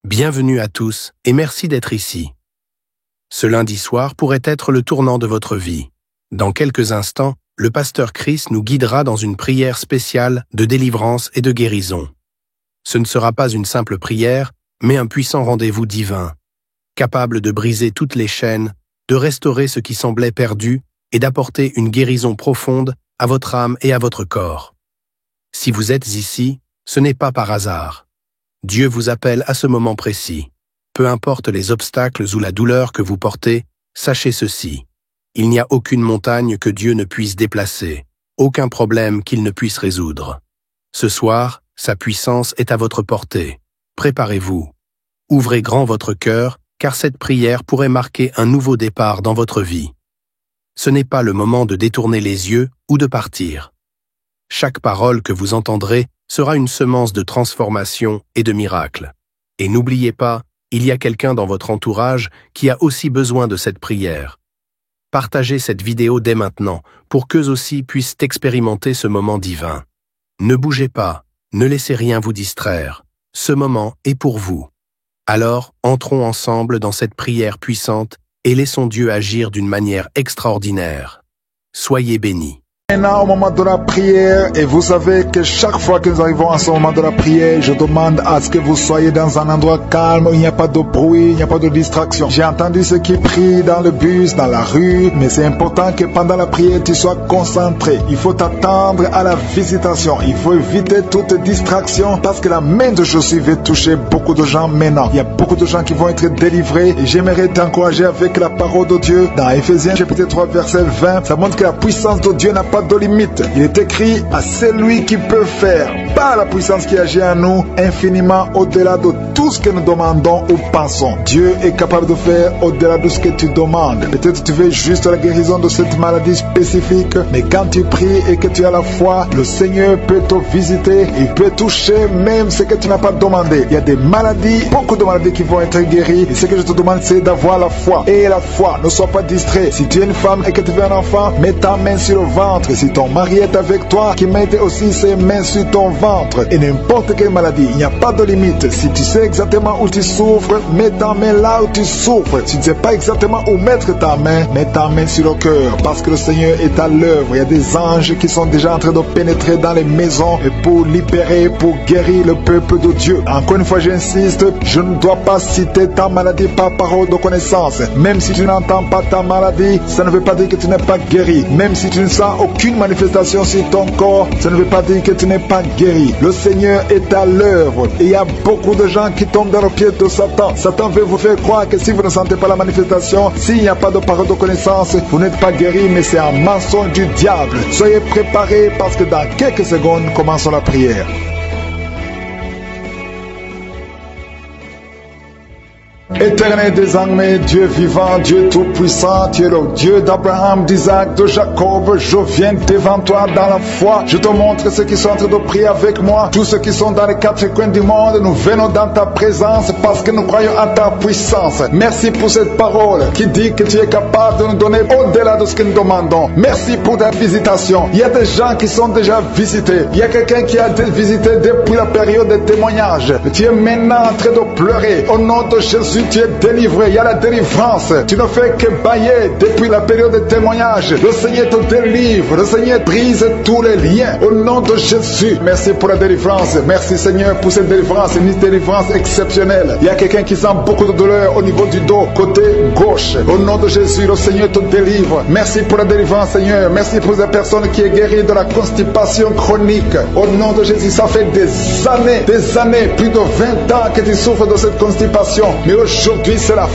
Bienvenue à tous et merci d'être ici. Ce lundi soir pourrait être le tournant de votre vie. Dans quelques instants, le pasteur Chris nous guidera dans une prière spéciale de délivrance et de guérison. Ce ne sera pas une simple prière, mais un puissant rendez-vous divin, capable de briser toutes les chaînes, de restaurer ce qui semblait perdu et d'apporter une guérison profonde à votre âme et à votre corps. Si vous êtes ici, ce n'est pas par hasard. Dieu vous appelle à ce moment précis. Peu importe les obstacles ou la douleur que vous portez, sachez ceci. Il n'y a aucune montagne que Dieu ne puisse déplacer, aucun problème qu'il ne puisse résoudre. Ce soir, sa puissance est à votre portée. Préparez-vous. Ouvrez grand votre cœur, car cette prière pourrait marquer un nouveau départ dans votre vie. Ce n'est pas le moment de détourner les yeux ou de partir. Chaque parole que vous entendrez sera une semence de transformation et de miracle. Et n'oubliez pas, il y a quelqu'un dans votre entourage qui a aussi besoin de cette prière. Partagez cette vidéo dès maintenant pour qu'eux aussi puissent expérimenter ce moment divin. Ne bougez pas, ne laissez rien vous distraire. Ce moment est pour vous. Alors, entrons ensemble dans cette prière puissante et laissons Dieu agir d'une manière extraordinaire. Soyez bénis. Maintenant, au moment de la prière, et vous savez que chaque fois que nous arrivons à ce moment de la prière, je demande à ce que vous soyez dans un endroit calme où il n'y a pas de bruit, il n'y a pas de distraction. J'ai entendu ceux qui prient dans le bus, dans la rue, mais c'est important que pendant la prière, tu sois concentré. Il faut t'attendre à la visitation. Il faut éviter toute distraction parce que la main de Jésus va toucher beaucoup de gens maintenant. Il y a beaucoup de gens qui vont être délivrés et j'aimerais t'encourager avec la parole de Dieu. Dans Ephésiens chapitre 3 verset 20, ça montre que la puissance de Dieu n'a pas de limite. Il est écrit à celui qui peut faire par la puissance qui agit en nous infiniment au-delà de tout ce que nous demandons ou pensons. Dieu est capable de faire au-delà de ce que tu demandes. Peut-être tu veux juste la guérison de cette maladie spécifique, mais quand tu pries et que tu as la foi, le Seigneur peut te visiter, il peut toucher même ce que tu n'as pas demandé. Il y a des maladies, beaucoup de maladies qui vont être guéries, et ce que je te demande c'est d'avoir la foi. Et la foi, ne sois pas distrait. Si tu es une femme et que tu veux un enfant, mets ta main sur le ventre. Si ton mari est avec toi, qu'il mette aussi ses mains sur ton ventre. Et n'importe quelle maladie, il n'y a pas de limite. Si tu sais exactement où tu souffres, mets ta main là où tu souffres. Si tu ne sais pas exactement où mettre ta main, mets ta main sur le cœur. Parce que le Seigneur est à l'œuvre. Il y a des anges qui sont déjà en train de pénétrer dans les maisons et pour libérer, pour guérir le peuple de Dieu. Encore une fois, j'insiste, je ne dois pas citer ta maladie par parole de connaissance. Même si tu n'entends pas ta maladie, ça ne veut pas dire que tu n'es pas guéri. Même si tu ne sens aucune manifestation sur ton corps, ça ne veut pas dire que tu n'es pas guéri. Le Seigneur est à l'œuvre et il y a beaucoup de gens qui tombent dans le pied de Satan. Satan veut vous faire croire que si vous ne sentez pas la manifestation, s'il n'y a pas de parole de connaissance, vous n'êtes pas guéri, mais c'est un mensonge du diable. Soyez préparés parce que dans quelques secondes, commençons la prière. Éternel désormais, Dieu vivant, Dieu tout-puissant, tu es le Dieu d'Abraham, d'Isaac, de Jacob. Je viens devant toi dans la foi. Je te montre ceux qui sont en train de prier avec moi. Tous ceux qui sont dans les quatre coins du monde, nous venons dans ta présence parce que nous croyons en ta puissance. Merci pour cette parole qui dit que tu es capable de nous donner au-delà de ce que nous demandons. Merci pour ta visitation. Il y a des gens qui sont déjà visités. Il y a quelqu'un qui a été visité depuis la période des témoignages. Tu es maintenant en train de pleurer. Au nom de Jésus, tu es délivré, il y a la délivrance. Tu ne fais que bailler depuis la période de témoignage. Le Seigneur te délivre, le Seigneur brise tous les liens. Au nom de Jésus, merci pour la délivrance. Merci Seigneur pour cette délivrance, une délivrance exceptionnelle. Il y a quelqu'un qui sent beaucoup de douleur au niveau du dos, côté gauche. Au nom de Jésus, le Seigneur te délivre. Merci pour la délivrance Seigneur. Merci pour la personne qui est guérie de la constipation chronique. Au nom de Jésus, ça fait des années, plus de 20 ans que tu souffres de cette constipation. Mais aujourd'hui, c'est la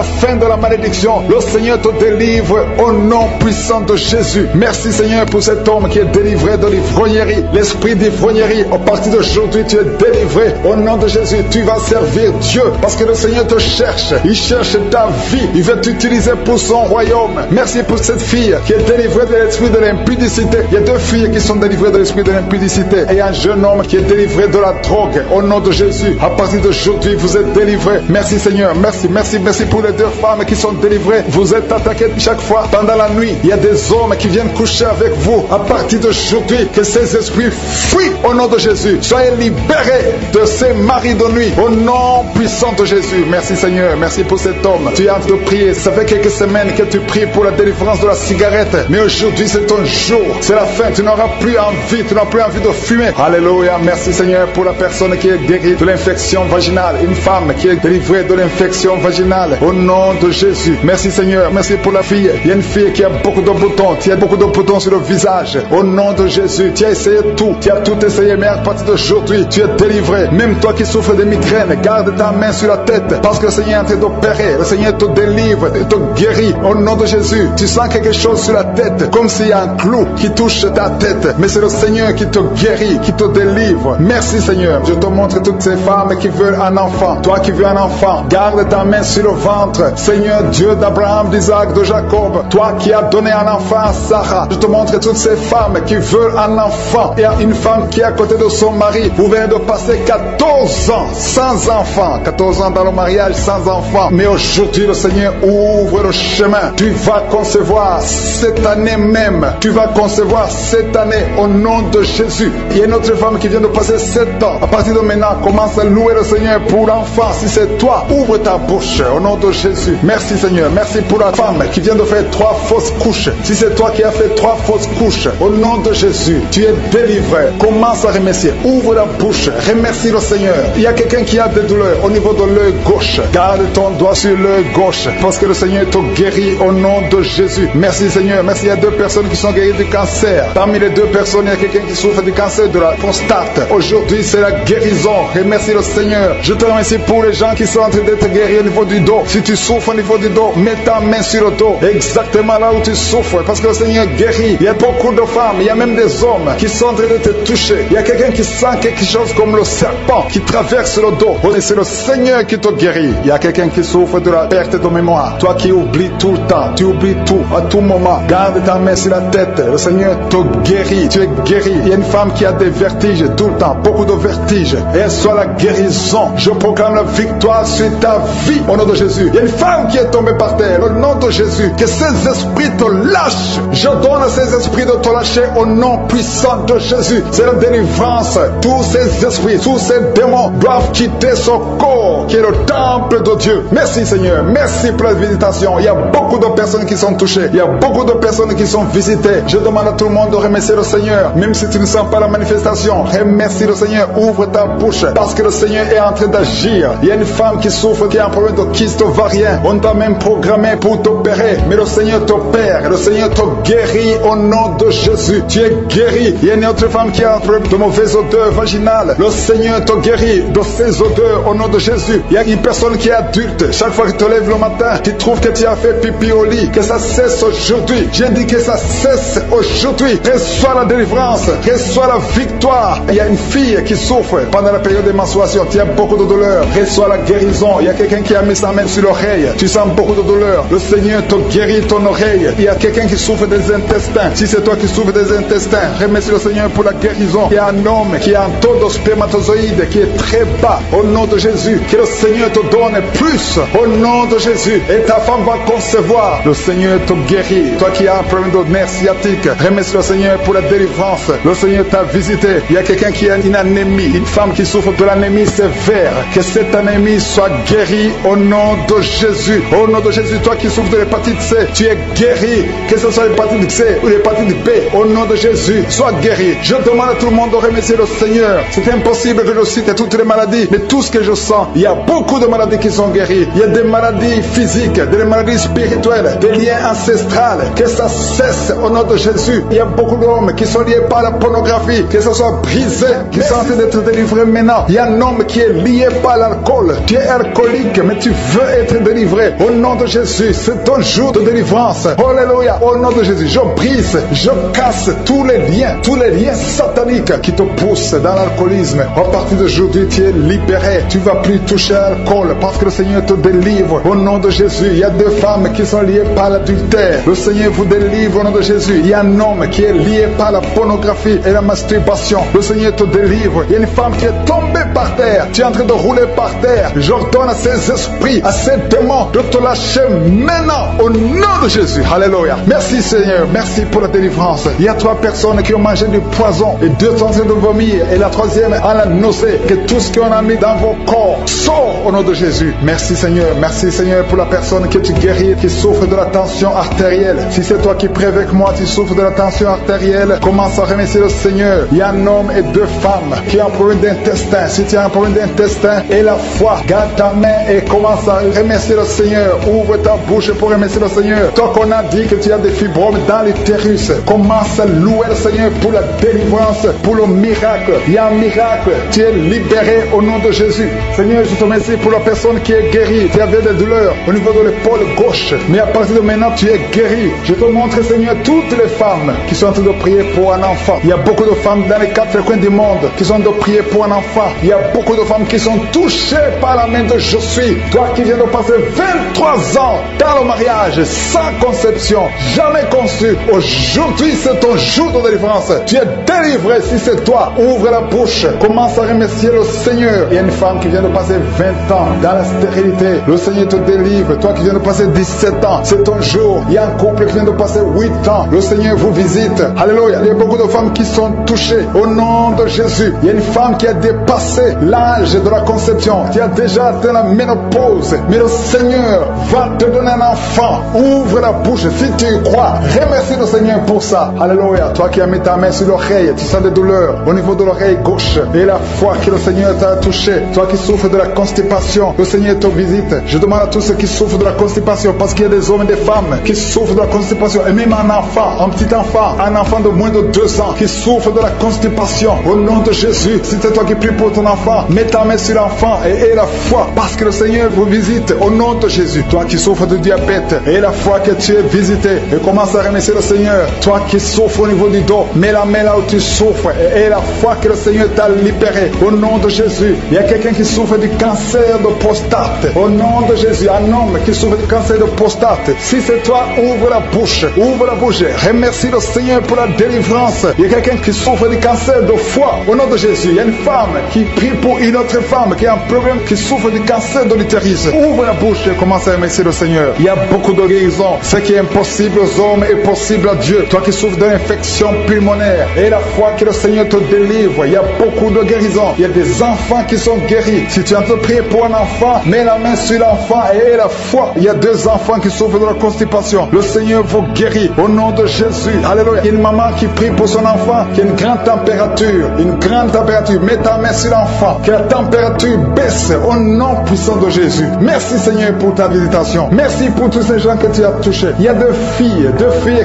fin de la malédiction. Le Seigneur te délivre au nom puissant de Jésus. Merci Seigneur pour cet homme qui est délivré de l'ivrognerie. L'esprit d'ivrognerie, à partir d'aujourd'hui, tu es délivré. Au nom de Jésus, tu vas servir Dieu parce que le Seigneur te cherche. Il cherche ta vie. Il veut t'utiliser pour son royaume. Merci pour cette fille qui est délivrée de l'esprit de l'impudicité. Il y a deux filles qui sont délivrées de l'esprit de l'impudicité et un jeune homme qui est délivré de la drogue. Au nom de Jésus, à partir d'aujourd'hui, vous êtes délivrés. Merci Merci Seigneur, merci pour les 2 femmes qui sont délivrées. Vous êtes attaquées chaque fois pendant la nuit. Il y a des hommes qui viennent coucher avec vous. À partir d'aujourd'hui, que ces esprits fuient au nom de Jésus. Soyez libérés de ces maris de nuit au nom puissant de Jésus. Merci Seigneur, merci pour cet homme. Tu es en train de prier. Ça fait quelques semaines que tu pries pour la délivrance de la cigarette. Mais aujourd'hui c'est ton jour. C'est la fin. Tu n'auras plus envie. Tu n'auras plus envie de fumer. Alléluia. Merci Seigneur pour la personne qui est guérie de l'infection vaginale. Une femme qui est délivrée de l'infection vaginale. Au nom de Jésus. Merci Seigneur. Merci pour la fille. Il y a une fille qui a beaucoup de boutons. Tu as beaucoup de boutons sur le visage. Au nom de Jésus. Tu as essayé tout. Tu as tout essayé. Mais à partir d'aujourd'hui, tu es délivré. Même toi qui souffres de migraines, garde ta main sur la tête. Parce que le Seigneur est en train d'opérer. Le Seigneur te délivre et te guérit. Au nom de Jésus. Tu sens quelque chose sur la tête. Comme s'il y a un clou qui touche ta tête. Mais c'est le Seigneur qui te guérit, qui te délivre. Merci Seigneur. Je te montre toutes ces femmes qui veulent un enfant. Toi qui veux un enfant, garde ta main sur le ventre. Seigneur Dieu d'Abraham, d'Isaac, de Jacob. Toi qui as donné un enfant à Sarah. Je te montre toutes ces femmes qui veulent un enfant. Il y a une femme qui est à côté de son mari. Vous venez de passer 14 ans sans enfant. 14 ans dans le mariage sans enfant. Mais aujourd'hui le Seigneur ouvre le chemin. Tu vas concevoir cette année même. Tu vas concevoir cette année au nom de Jésus. Il y a une autre femme qui vient de passer 7 ans. À partir de maintenant, commence à louer le Seigneur pour l'enfant. Si c'est toi, ouvre ta bouche au nom de Jésus. Merci Seigneur. Merci pour la femme qui vient de faire 3 fausses couches. Si c'est toi qui as fait 3 fausses couches, au nom de Jésus, tu es délivré. Commence à remercier. Ouvre la bouche. Remercie le Seigneur. Il y a quelqu'un qui a des douleurs au niveau de l'œil gauche. Garde ton doigt sur l'œil gauche parce que le Seigneur te guérit au nom de Jésus. Merci Seigneur. Merci. Il y a 2 personnes qui sont guéries du cancer. Parmi les 2 personnes, il y a quelqu'un qui souffre du cancer de la prostate. Aujourd'hui, c'est la guérison. Remercie le Seigneur. Je te remercie pour les gens qui sont en train d'être guéris au niveau du dos. Si tu souffres au niveau du dos, mets ta main sur le dos. Exactement là où tu souffres. Parce que le Seigneur guérit. Il y a beaucoup de femmes, il y a même des hommes qui sont en train de te toucher. Il y a quelqu'un qui sent quelque chose comme le serpent qui traverse le dos. Et c'est le Seigneur qui te guérit. Il y a quelqu'un qui souffre de la perte de mémoire. Toi qui oublies tout le temps, tu oublies tout à tout moment. Garde ta main sur la tête. Le Seigneur te guérit. Tu es guéri. Il y a une femme qui a des vertiges tout le temps, beaucoup de vertiges. Et elle soit la guérison. Je proclame la victoire sur ta vie au nom de Jésus. Il y a une femme qui est tombée par terre au nom de Jésus. Que ces esprits te lâchent. Je donne à ces esprits de te lâcher au nom puissant de Jésus. C'est la délivrance. Tous ces esprits, tous ces démons doivent quitter son corps qui est le temple de Dieu. Merci Seigneur. Merci pour la visitation. Il y a beaucoup de personnes qui sont touchées. Il y a beaucoup de personnes qui sont visitées. Je demande à tout le monde de remercier le Seigneur. Même si tu ne sens pas la manifestation, remercie le Seigneur. Ouvre ta bouche parce que le Seigneur est en train d'agir. Il y a une femme qui souffre, qui a un problème de kyste ovarien. On t'a même programmé pour t'opérer. Mais le Seigneur t'opère. Le Seigneur te guérit au nom de Jésus. Tu es guéri. Il y a une autre femme qui a un problème de mauvaise odeur vaginale. Le Seigneur te guérit de ces odeurs au nom de Jésus. Il y a une personne qui est adulte. Chaque fois que tu te lèves le matin, tu trouves que tu as fait pipi au lit. Que ça cesse aujourd'hui. J'ai dit que ça cesse aujourd'hui. Reçois la délivrance. Reçois la victoire. Il y a une fille qui souffre pendant la période de menstruation. Tu as beaucoup de douleur. Reçois la guérison. Il y a quelqu'un qui a mis sa main sur l'oreille. Tu sens beaucoup de douleur. Le Seigneur te guérit ton oreille. Il y a quelqu'un qui souffre des intestins. Si c'est toi qui souffres des intestins, remercie le Seigneur pour la guérison. Il y a un homme qui a un taux de spermatozoïde qui est très bas. Au nom de Jésus, que le Seigneur te donne plus. Au nom de Jésus. Et ta femme va concevoir. Le Seigneur te guérit. Toi qui as un problème de nerf sciatique, remercie le Seigneur pour la délivrance. Le Seigneur t'a visité. Il y a quelqu'un qui a une anémie, une femme qui souffre de l'anémie sévère. Que cette anémie soit guérie au nom de Jésus. Au nom de Jésus, toi qui souffres de l'hépatite C, tu es guéri. Que ce soit l'hépatite C ou l'hépatite B, au nom de Jésus, sois guéri. Je demande à tout le monde de remercier le Seigneur. C'est impossible que je cite toutes les maladies, mais tout ce que je sens, il y a beaucoup de maladies qui sont guéries. Il y a des maladies physiques, des maladies spirituelles, des liens ancestrales. Que ça cesse au nom de Jésus. Il y a beaucoup d'hommes qui sont liés par la pornographie, que ce soit brisé, qui sont en train d'être délivrés maintenant. Il y a un homme qui est lié par l'alcool. Tu es alcoolique, mais tu veux être délivré. Au nom de Jésus, c'est ton jour de délivrance. Alléluia. Au nom de Jésus, je brise, je casse tous les liens sataniques qui te poussent dans l'alcoolisme. À partir d'aujourd'hui, tu es libéré. Tu ne vas plus toucher à l'alcool parce que le Seigneur te délivre. Au nom de Jésus, il y a 2 femmes qui sont liées par l'adultère. Le Seigneur vous délivre au nom de Jésus. Il y a un homme qui est lié par la pornographie et la masturbation. Le Seigneur te délivre. Il y a une femme qui est tombée par terre. Tu es en train de rouler par terre. Je ordonne à ces esprits, à ces démons de te lâcher maintenant au nom de Jésus. Alléluia. Merci Seigneur, merci pour la délivrance. Il y a 3 personnes qui ont mangé du poison et 2 sont en train de vomir et la 3e a la nausée. Que tout ce qu'on a mis dans vos corps sort au nom de Jésus. Merci Seigneur pour la personne que tu guéris, qui souffre de la tension artérielle. Si c'est toi qui pries avec moi, tu souffres de la tension artérielle, commence à remercier le Seigneur. Il y a un homme et 2 femmes qui ont un problème d'intestin. Si tu as un problème d'intestin et la foi, garde ta main et commence à remercier le Seigneur. Ouvre ta bouche pour remercier le Seigneur. Toi qu'on a dit que tu as des fibromes dans l'utérus, commence à louer le Seigneur pour la délivrance, pour le miracle. Il y a un miracle. Tu es libéré au nom de Jésus. Seigneur, je te remercie pour la personne qui est guérie. Tu avais des douleurs au niveau de l'épaule gauche, mais à partir de maintenant, tu es guéri. Je te montre, Seigneur, toutes les femmes qui sont en train de prier pour un enfant. Il y a beaucoup de femmes dans les 4 coins du monde qui sont en train de prier pour un enfant. Il y a beaucoup de femmes qui sont touchées par la main de Je suis. Toi qui viens de passer 23 ans dans le mariage, sans conception, jamais conçu. Aujourd'hui, c'est ton jour de délivrance. Tu es délivré si c'est toi. Ouvre la bouche. Commence à remercier le Seigneur. Il y a une femme qui vient de passer 20 ans dans la stérilité. Le Seigneur te délivre. Toi qui viens de passer 17 ans, c'est ton jour. Il y a un couple qui vient de passer 8 ans. Le Seigneur vous visite. Alléluia. Il y a beaucoup de femmes qui sont touchées au nom de Jésus. Il y a une femme qui a dépassé l'âge de la conception, qui a déjà atteint la ménopause. Mais le Seigneur va te donner un enfant. Ouvre la bouche si tu y crois. Remercie le Seigneur pour ça. Alléluia. Toi qui as mis ta main sur l'oreille, tu sens des douleurs au niveau de l'oreille gauche. Et la foi que le Seigneur t'a touché. Toi qui souffres de la constipation, le Seigneur te visite. Je demande à tous ceux qui souffrent de la constipation, parce qu'il y a des hommes et des femmes qui souffrent de la constipation, et même un enfant, un petit enfant, un enfant de moins de 2 ans qui souffre de la constipation. Au nom de Jésus, si c'est toi qui pries pour ton enfant, mets ta main sur l'enfant et aie la foi, parce que le Seigneur vous visite au nom de Jésus. Toi qui souffres de diabète, aie la foi que tu es visité et commence à remercier le Seigneur. Toi qui souffres au niveau du dos, mets la main là où tu souffres et aie la foi que le Seigneur t'a libéré au nom de Jésus. Il y a quelqu'un qui souffre du cancer de prostate au nom de Jésus. Un homme qui souffre du cancer de prostate. Si c'est toi, ouvre la bouche. Ouvre la bouche. Remercie le Seigneur pour la délivrance. Il y a quelqu'un qui souffre du cancer de foie au nom de Jésus. Il y a une femme qui prie pour une autre femme qui a un problème, qui souffre du cancer de l'utérus. Ouvre la bouche et commence à remercier le Seigneur. Il y a beaucoup de guérisons. Ce qui est impossible aux hommes est possible à Dieu. Toi qui souffres d'une infection pulmonaire, et la foi que le Seigneur te délivre. Il y a beaucoup de guérisons. Il y a des enfants qui sont guéris. Si tu es en train de prier pour un enfant, mets la main sur l'enfant et aie la foi. Il y a 2 enfants qui souffrent de la constipation. Le Seigneur vous guérit au nom de Jésus. Alléluia. Il y a une maman qui prie pour son enfant qui a une grande température. Une grande température. Mets ta main sur l'enfant. Que la température baisse au nom puissant de Jésus. Merci Seigneur pour ta visitation. Merci pour tous ces gens que tu as touchés. Il y a 2 filles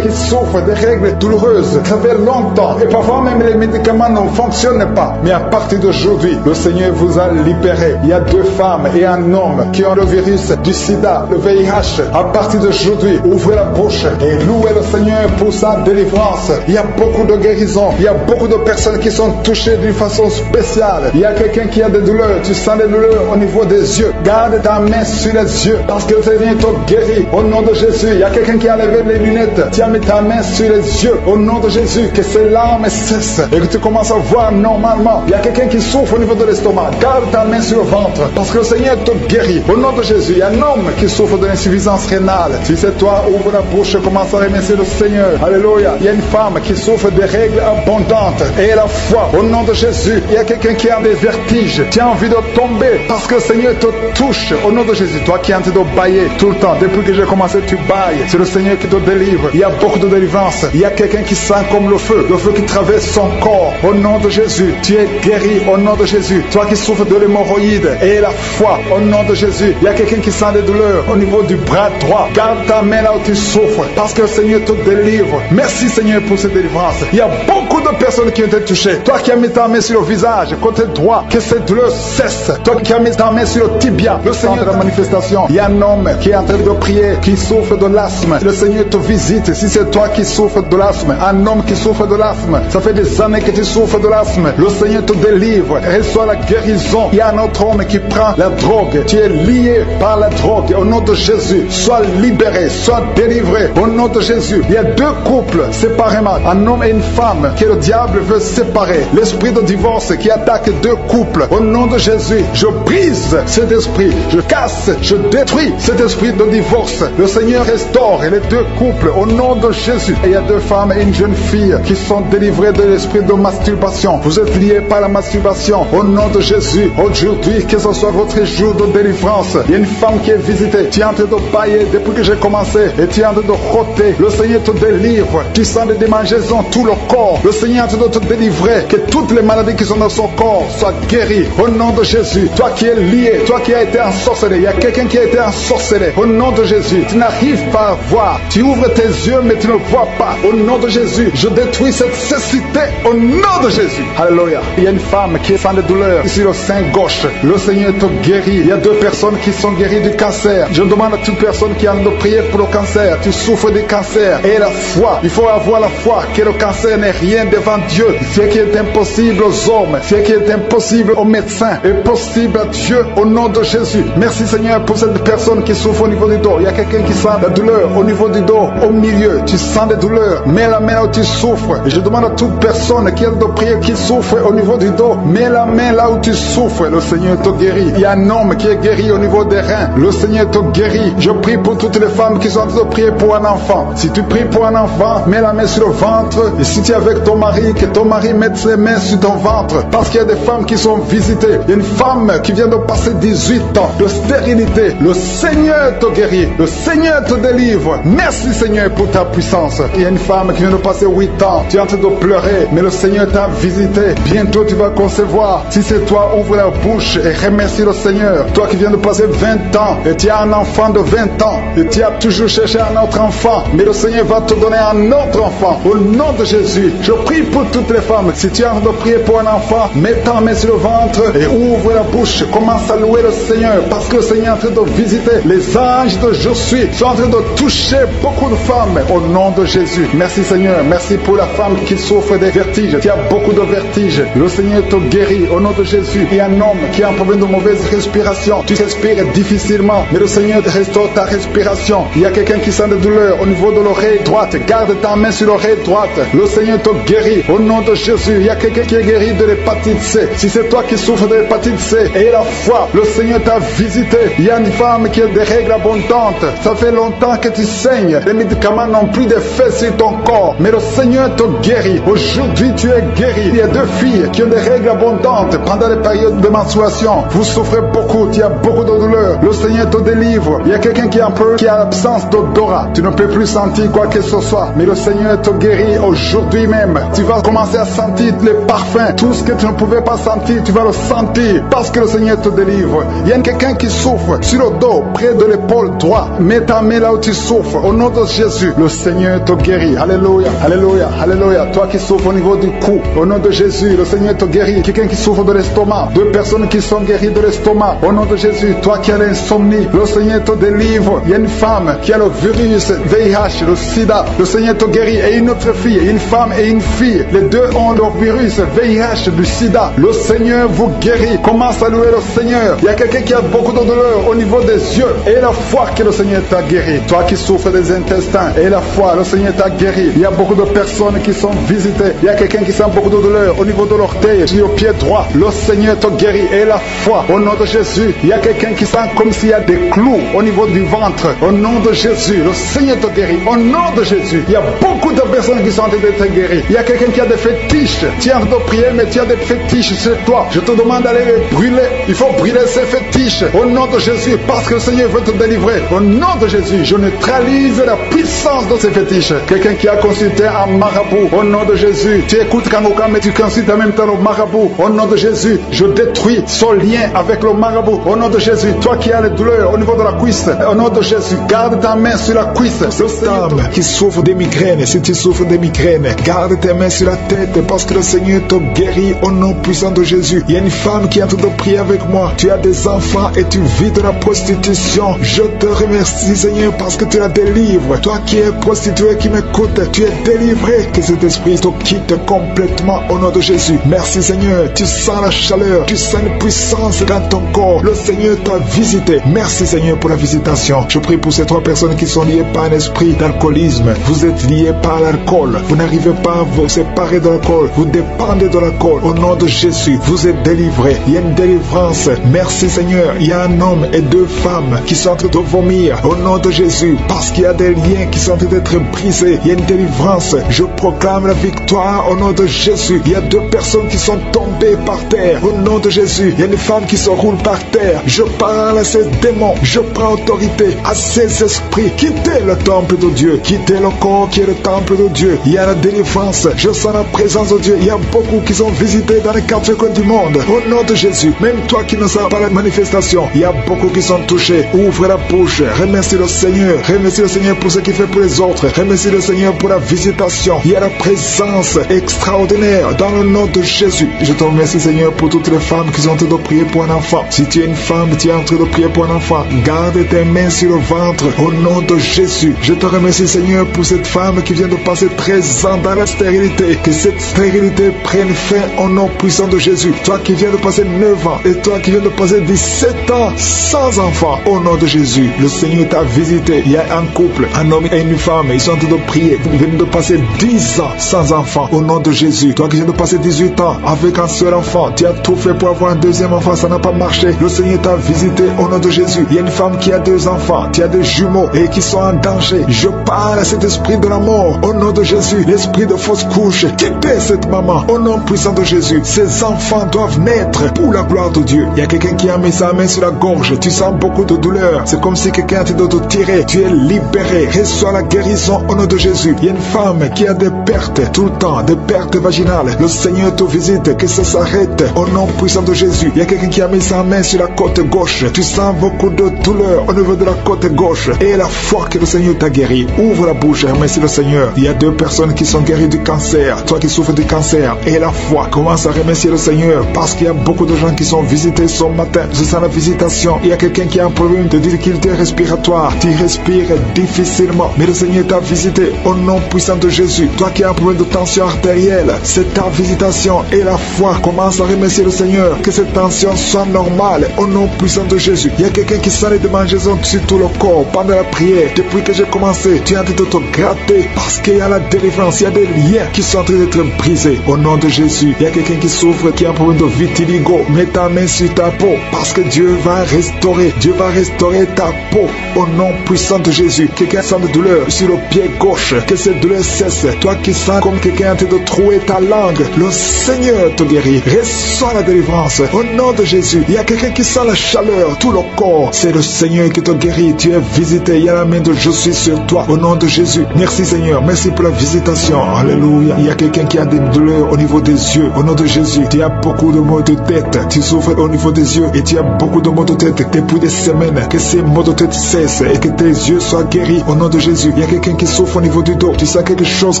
qui souffrent de règles douloureuses. Ça fait longtemps. Et parfois même les médicaments ne fonctionnent pas. Mais à partir d'aujourd'hui, le Seigneur vous a libéré. Il y a 2 femmes et un homme qui ont le virus du sida, le VIH. À partir d'aujourd'hui, ouvrez la bouche et louez le Seigneur pour sa délivrance. Il y a beaucoup de guérisons. Il y a beaucoup de personnes qui sont touchées d'une façon spéciale. Il y a quelqu'un qui a des douleurs. Tu sens des douleurs au niveau des yeux. Garde ta main sur les yeux parce que le Seigneur te guérit au nom de Jésus. Il y a quelqu'un qui a levé les lunettes. Tu as mis ta main sur les yeux au nom de Jésus. Que ces larmes cessent et que tu commences à voir normalement. Il y a quelqu'un qui souffre au niveau de l'estomac. Garde ta main sur le ventre parce que le Seigneur te guérit au nom de Jésus. Il y a un homme qui souffre de l'insuffisance rénale. Si c'est toi, ouvre la bouche et commence à remercier le Seigneur. Alléluia. Il y a une femme qui souffre de règles abondantes et la foi au nom de Jésus. Il y a quelqu'un qui a des vertiges. Tu as envie de tomber parce que le Seigneur te touche au nom de Jésus. Toi qui es en train de bailler tout le temps, depuis que j'ai commencé, tu bailles. C'est le Seigneur qui te délivre. Il y a beaucoup de délivrance. Il y a quelqu'un qui sent comme le feu qui traverse son corps au nom de Jésus. Tu es guéri au nom de Jésus. Toi qui souffres de l'hémorroïde et la foi au nom de Jésus. Il y a quelqu'un qui sent des douleurs au niveau du bras droit. Garde ta main là où tu souffres parce que le Seigneur te délivre. Merci Seigneur pour cette délivrance. Il y a beaucoup de personnes qui ont été touchées. Toi qui as mis ta main sur le visage, côté droit, que cette douleur cesse. Toi qui as mis ta main sur le tibia, le Seigneur de la manifestation. Il y a un homme qui est en train de prier, qui souffre de l'asthme. Le Seigneur te visite. Si c'est toi qui souffres de l'asthme, un homme qui souffre de l'asthme, ça fait des années que tu souffres de l'asthme. Le Seigneur te délivre. Reçois la guérison. Il y a un autre homme qui prend la drogue. Tu es lié par la drogue. Au nom de Jésus, sois libéré, sois délivré. Au nom de Jésus, il y a 2 couples séparément, un homme et une femme, que le diable veut séparer. L'esprit de divorce qui attaque 2 couples. Au nom de Jésus, je brise brise cet esprit, je casse, je détruis cet esprit de divorce. Le Seigneur restaure les deux couples au nom de Jésus. Et il y a deux femmes et une jeune fille qui sont délivrées de l'esprit de masturbation. Vous êtes liés par la masturbation au nom de Jésus. Aujourd'hui, que ce soit votre jour de délivrance. Il y a une femme qui est visitée. Tu es en train de bailler depuis que j'ai commencé et tu es en train de roter. Le Seigneur te délivre. Tu sens des démangeaisons tout le corps. Le Seigneur est en train de te délivrer. Que toutes les maladies qui sont dans son corps soient guéries au nom de Jésus. Toi qui es lié, toi qui as été ensorcelé, il y a quelqu'un qui a été ensorcelé au nom de Jésus. Tu n'arrives pas à voir. Tu ouvres tes yeux mais tu ne vois pas. Au nom de Jésus, je détruis cette cécité au nom de Jésus. Alléluia. Il y a une femme qui est sans de douleur sur le sein gauche. Le Seigneur te guérit. Il y a deux personnes qui sont guéries du cancer. Je demande à toute personne qui a envie de prier pour le cancer. Tu souffres du cancer. Et la foi. Il faut avoir la foi que le cancer n'est rien devant Dieu. Ce qui est impossible aux hommes, ce qui est impossible aux médecins, est possible à Dieu au nom de Jésus. Merci Seigneur pour cette personne qui souffre au niveau du dos. Il y a quelqu'un qui sent la douleur au niveau du dos, au milieu. Tu sens des douleurs. Mets la main où tu souffres. Et je demande à toute personne qui a de prier, qui souffre au niveau du dos, mets la main là où tu souffres. Le Seigneur te guérit. Il y a un homme qui est guéri au niveau des reins. Le Seigneur te guérit. Je prie pour toutes les femmes qui sont en train de prier pour un enfant. Si tu pries pour un enfant, mets la main sur le ventre. Et si tu es avec ton mari, que ton mari mette ses mains sur ton ventre. Parce qu'il y a des femmes qui sont visitées. Il y a une femme qui vient de passer 18 ans de stérilité. Le Seigneur te guérit. Le Seigneur te délivre. Merci Seigneur pour ta puissance. Il y a une femme qui vient de passer 8 ans. Tu es en train de pleurer, mais le Seigneur t'a visité. Bientôt tu vas concevoir. Si c'est toi, ouvre la bouche et remercie le Seigneur. Toi qui viens de passer 20 ans et tu as un enfant de 20 ans et tu as toujours cherché un autre enfant, mais le Seigneur va te donner un autre enfant. Au nom de Jésus, je prie pour toutes les femmes. Si tu es en train de prier pour un enfant, mets ta main sur le ventre et ouvre la bouche. Commence à louer le Seigneur parce que le Seigneur est en train de visiter. Les anges de Je suis sont en train de toucher beaucoup de femmes au nom de Jésus. Merci Seigneur. Merci pour la femme qui souffre des vertiges. Tu as beaucoup de vertiges. Le Seigneur te guérit au nom de Jésus. Il y a un homme qui a un problème de mauvaise respiration. Tu respires difficilement, mais le Seigneur te restaure ta respiration. Il y a quelqu'un qui sent des douleurs au niveau de l'oreille droite. Garde ta main sur l'oreille droite. Le Seigneur te guérit au nom de Jésus. Il y a quelqu'un qui est guéri de l'hépatite C. Si c'est toi qui souffres de l'hépatite C, et la foi, le Seigneur t'a visité. Il y a une femme qui a des règles abondantes. Ça fait longtemps que tu saignes. Les médicaments n'ont plus d'effet sur ton corps, mais le Seigneur te guérit. Aujourd'hui, tu es guéri. Il y a deux filles qui ont des règles abondantes pendant les périodes de menstruation. Vous souffrez beaucoup, tu as beaucoup de douleurs. Le Seigneur te délivre. Il y a quelqu'un qui a l'absence d'odorat. Tu ne peux plus sentir quoi que ce soit, mais le Seigneur te guérit aujourd'hui même. Tu vas commencer à sentir les parfums. Tout ce que tu ne pouvais pas sentir, tu vas le sentir parce que le Seigneur te délivre. Il y a quelqu'un qui souffre sur le dos, près de l'épaule droite. Mets ta main là où tu souffres. Au nom de Jésus, le Seigneur te guérit. Alléluia, alléluia, alléluia. Toi qui souffres au niveau du cou, au nom de Jésus, le Seigneur te guérit. Quelqu'un qui souffre de l'estomac, deux personnes qui sont guéries de l'estomac, au nom de Jésus. Toi qui as l'insomnie, le Seigneur te délivre. Il y a une femme qui a le virus VIH, le sida, le Seigneur te guérit. Et une autre fille, une femme et une fille, les deux ont le virus VIH, du sida. Le Seigneur vous guérit. Commence à louer le Seigneur. Il y a quelqu'un qui a beaucoup de douleur au niveau des yeux, et la foi que le Seigneur t'a guéri. Toi qui souffres des intestins, et la foi, le Seigneur t'a guéri. Il y a beaucoup de personnes qui sont visitées. Il y a quelqu'un qui sent beaucoup de douleur au niveau de l'orteil, sur le pied droit. Le Seigneur te guérit. Et la foi, au nom de Jésus. Il y a quelqu'un qui sent comme s'il y a des clous au niveau du ventre. Au nom de Jésus, le Seigneur te guérit. Au nom de Jésus, il y a beaucoup de personnes qui sont en train d'être guéries. Il y a quelqu'un qui a des fétiches. Tu es en train de prier, mais tu as des fétiches sur toi. Je te demande d'aller les brûler. Il faut brûler ces fétiches. Au nom de Jésus, parce que le Seigneur veut te délivrer. Au nom de Jésus, je neutralise la puissance de ces fétiches. Quelqu'un qui a consulté un marabout. Au nom de Jésus, tu écoutes Kangoka, mais tu consultes en même temps le marabout. Au nom de Jésus, je détruis son lien avec le marabout. Au nom de Jésus, toi qui as les douleurs au niveau de la cuisse, au nom de Jésus, garde ta main sur la cuisse. Cette âme qui souffre des migraines, si tu souffres des migraines, garde tes mains sur la tête parce que le Seigneur te guérit au nom puissant de Jésus. Il y a une femme qui est en train de prier avec moi. Tu as des enfants et tu vis de la prostitution. Je te remercie Seigneur parce que tu la délivres. Toi qui es prostituée, qui m'écoute, tu es délivré. Que cet esprit te quitte complètement au nom de Jésus. Merci Seigneur. Tu sens la chaleur, tu sens une puissance dans ton corps. Le Seigneur t'a visité. Merci Seigneur pour la visitation. Je prie pour ces trois personnes qui sont liées par un esprit d'alcoolisme. Vous êtes liés par l'alcool. Vous n'arrivez pas à vous séparer de l'alcool. Vous dépendez de l'alcool. Au nom de Jésus, vous êtes délivrés. Il y a une délivrance Merci Seigneur, il y a un homme et 2 femmes qui sont en train de vomir au nom de Jésus, parce qu'il y a des liens qui sont en train d'être brisés. Il y a une délivrance. Je proclame la victoire au nom de Jésus. Il y a 2 personnes qui sont tombées par terre au nom de Jésus. Il y a une femme qui se roule par terre. Je parle à ces démons. Je prends autorité à ces esprits. Quittez le temple de Dieu. Quittez le corps qui est le temple de Dieu. Il y a la délivrance. Je sens la présence de Dieu. Il y a beaucoup qui sont visités dans les 4 coins du monde. Au nom de Jésus. Même toi qui ne sens pas la manifestation, il y a beaucoup qui sont touchés. Ouvre la bouche. Remercie le Seigneur. Remercie le Seigneur pour ce qu'il fait pour les autres. Remercie le Seigneur pour la visitation. Il y a la présence extraordinaire dans le nom de Jésus. Je te remercie Seigneur pour toutes les femmes qui sont en train de prier pour un enfant. Si tu es une femme, tu es en train de prier pour un enfant, garde tes mains sur le ventre au nom de Jésus. Je te remercie Seigneur pour cette femme qui vient de passer 13 ans dans la stérilité. Que cette stérilité prenne fin au nom puissant de Jésus. Toi qui viens de passer 9 ans et toi qui viens de passer 17 ans sans enfant, au nom de Jésus, le Seigneur t'a visité. Il y a un couple, un homme et une femme, ils sont en train de prier. Ils viennent de passer 10 ans sans enfant, au nom de Jésus. Toi qui viens de passer 18 ans avec un seul enfant, tu as tout fait pour avoir un deuxième enfant, ça n'a pas marché. Le Seigneur t'a visité au nom de Jésus. Il y a une femme qui a 2 enfants, tu as des jumeaux et qui sont en danger. Je parle à cet esprit de la mort au nom de Jésus. L'esprit de fausse couche, quittez cette maman au nom puissant de Jésus. Ces enfants doivent naître pour la gloire de Dieu. Il y a quelqu'un qui a mis sa main sur la gorge, tu sens beaucoup de douleur. C'est comme si quelqu'un était de te tirer. Tu es libéré, reçois la guérison au nom de Jésus. Il y a une femme qui a des pertes tout le temps, des pertes vaginales. Le Seigneur te visite, que ça s'arrête au nom puissant de Jésus. Il y a quelqu'un qui a mis sa main sur la côte gauche. Tu sens beaucoup de douleur au niveau de la côte gauche. Et la foi que le Seigneur t'a guéri. Ouvre la bouche et remercie le Seigneur. Il y a 2 personnes qui sont guéries du cancer. Toi qui souffres du cancer et la foi, commence à remercier le Seigneur, parce qu'il y a beaucoup de gens qui sont visités ce matin. Je sens la visitation. Il y a quelqu'un qui a un problème de difficulté respiratoire. Tu respires difficilement, mais le Seigneur t'a visité au nom puissant de Jésus. Toi qui as un problème de tension artérielle, c'est ta visitation et la foi. Commence à remercier le Seigneur, que cette tension soit normale au nom puissant de Jésus. Il y a quelqu'un qui sent les démangeaisons sur tout le corps pendant la prière. Depuis que j'ai commencé, tu es en train de te gratter, parce qu'il y a la délivrance, il y a des liens qui sont en train d'être brisés au nom de Jésus. Il y a quelqu'un qui souffre, qui a un problème de vitiligo. Mets ta main sur ta peau, parce que Dieu va restaurer ta peau au nom puissant de Jésus. Quelqu'un sent de douleur sur le pied gauche, que cette douleur cesse. Toi qui sens comme quelqu'un en train de trouer ta langue, le Seigneur te guérit. Reçois la délivrance au nom de Jésus. Il y a quelqu'un qui sent la chaleur, tout le corps, c'est le Seigneur qui te guérit. Tu es visité, il y a la main de je suis sur toi au nom de Jésus. Merci Seigneur, merci pour la visitation. Alléluia. Il y a quelqu'un qui a des douleurs au niveau des yeux, au nom de Jésus. Tu as beaucoup de maux de tête, tu souffres au niveau des yeux et tu as beaucoup de maux de tête depuis des semaines. Que ces maux de tête cessent et que tes yeux soient guéris au nom de Jésus. Il y a quelqu'un qui souffre au niveau du dos, tu sens quelque chose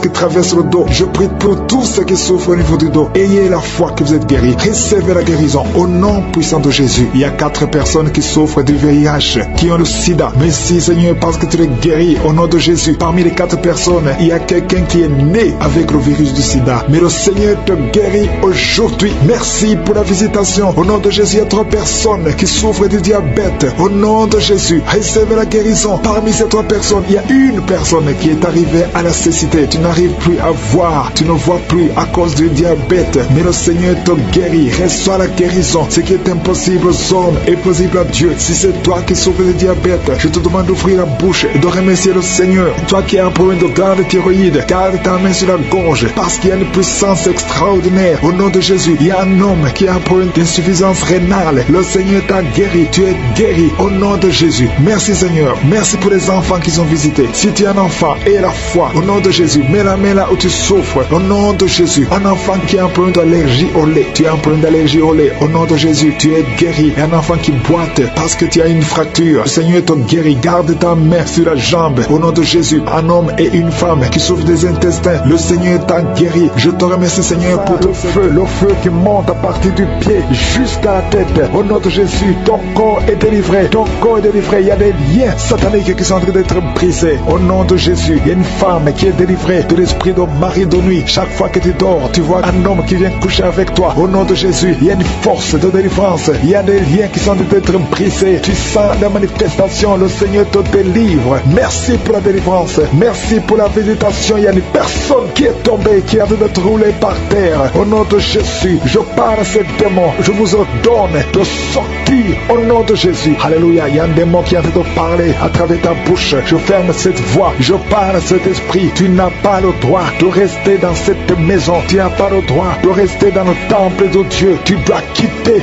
qui traverse le dos. Je prie pour tous ceux qui souffrent au niveau du dos. Ayez la foi que vous êtes guéris. Recevez la guérison au nom puissant de Jésus. Il y a 4 personnes qui souffrent du VIH, qui ont le sida. Merci Seigneur, parce que tu les guéris au nom de Jésus. Parmi les 4 personnes, il y a quelqu'un qui est né avec le virus du sida, mais le Seigneur te guérit aujourd'hui. Merci pour la visitation au nom de Jésus. Il y a 3 personnes qui souffrent du diabète au nom de Jésus. Recevez la guérison. Parmi ces 3 personnes, il y a une personne qui est arrivée à la cécité. Tu n'arrives plus à voir, tu ne vois plus à cause du diabète, mais le Seigneur te guérit. Reçois la guérison. Ce qui est impossible aux hommes est possible à Dieu. Si c'est toi qui souffres de diabète, je te demande d'ouvrir la bouche et de remercier le Seigneur. Toi qui as un problème de glande thyroïde, garde ta main sur la gorge, parce qu'il y a une puissance extraordinaire au nom de Jésus. Il y a un homme qui a un problème d'insuffisance rénale. Le Seigneur t'a guéri. Tu es guéri au nom de Jésus. Merci Seigneur. Merci pour les enfants qui sont visités. Si tu es un enfant, aie la foi au nom de Jésus. Mets la main là où tu souffres au nom de Jésus. Un enfant qui a un problème d'allergie au lait, tu as un problème d'allergie au lait au nom de Jésus. Tu es guéri. Et un enfant qui boite parce que tu as une fracture, le Seigneur te guérit. Garde ta main sur la jambe au nom de Jésus. Un homme et une femme qui souffrent des intestins, le Seigneur t'a guéri. Je te remercie Seigneur pour le feu qui monte à partir du pied jusqu'à la tête. Au nom de Jésus, ton corps est délivré. Ton corps est délivré. Il y a des liens sataniques qui sont en train d'être brisés. Au nom de Jésus, il y a une femme qui est délivrée de l'esprit de mari de nuit. Chaque fois que tu dors, tu vois un homme qui vient coucher avec toi. Au nom de Jésus, il y a une force de délivrance. Il y a des liens qui sont en train d'être brisés. Tu sens la manifestation. Le Seigneur te délivre. Merci pour la délivrance. Merci pour la visitation. Il y a une personne qui est tombée, qui a dû être roulée par terre. Au nom de Jésus, je parle à ces démons. Je vous ordonne ordonne de sortir au nom de Jésus. Alléluia. Il y a un démon qui est en train de parler à travers ta bouche. Je ferme cette voix. Je parle à cet esprit. Tu n'as pas le droit de rester dans cette maison. Tu n'as pas le droit de rester dans le temple de Dieu. Tu dois quitter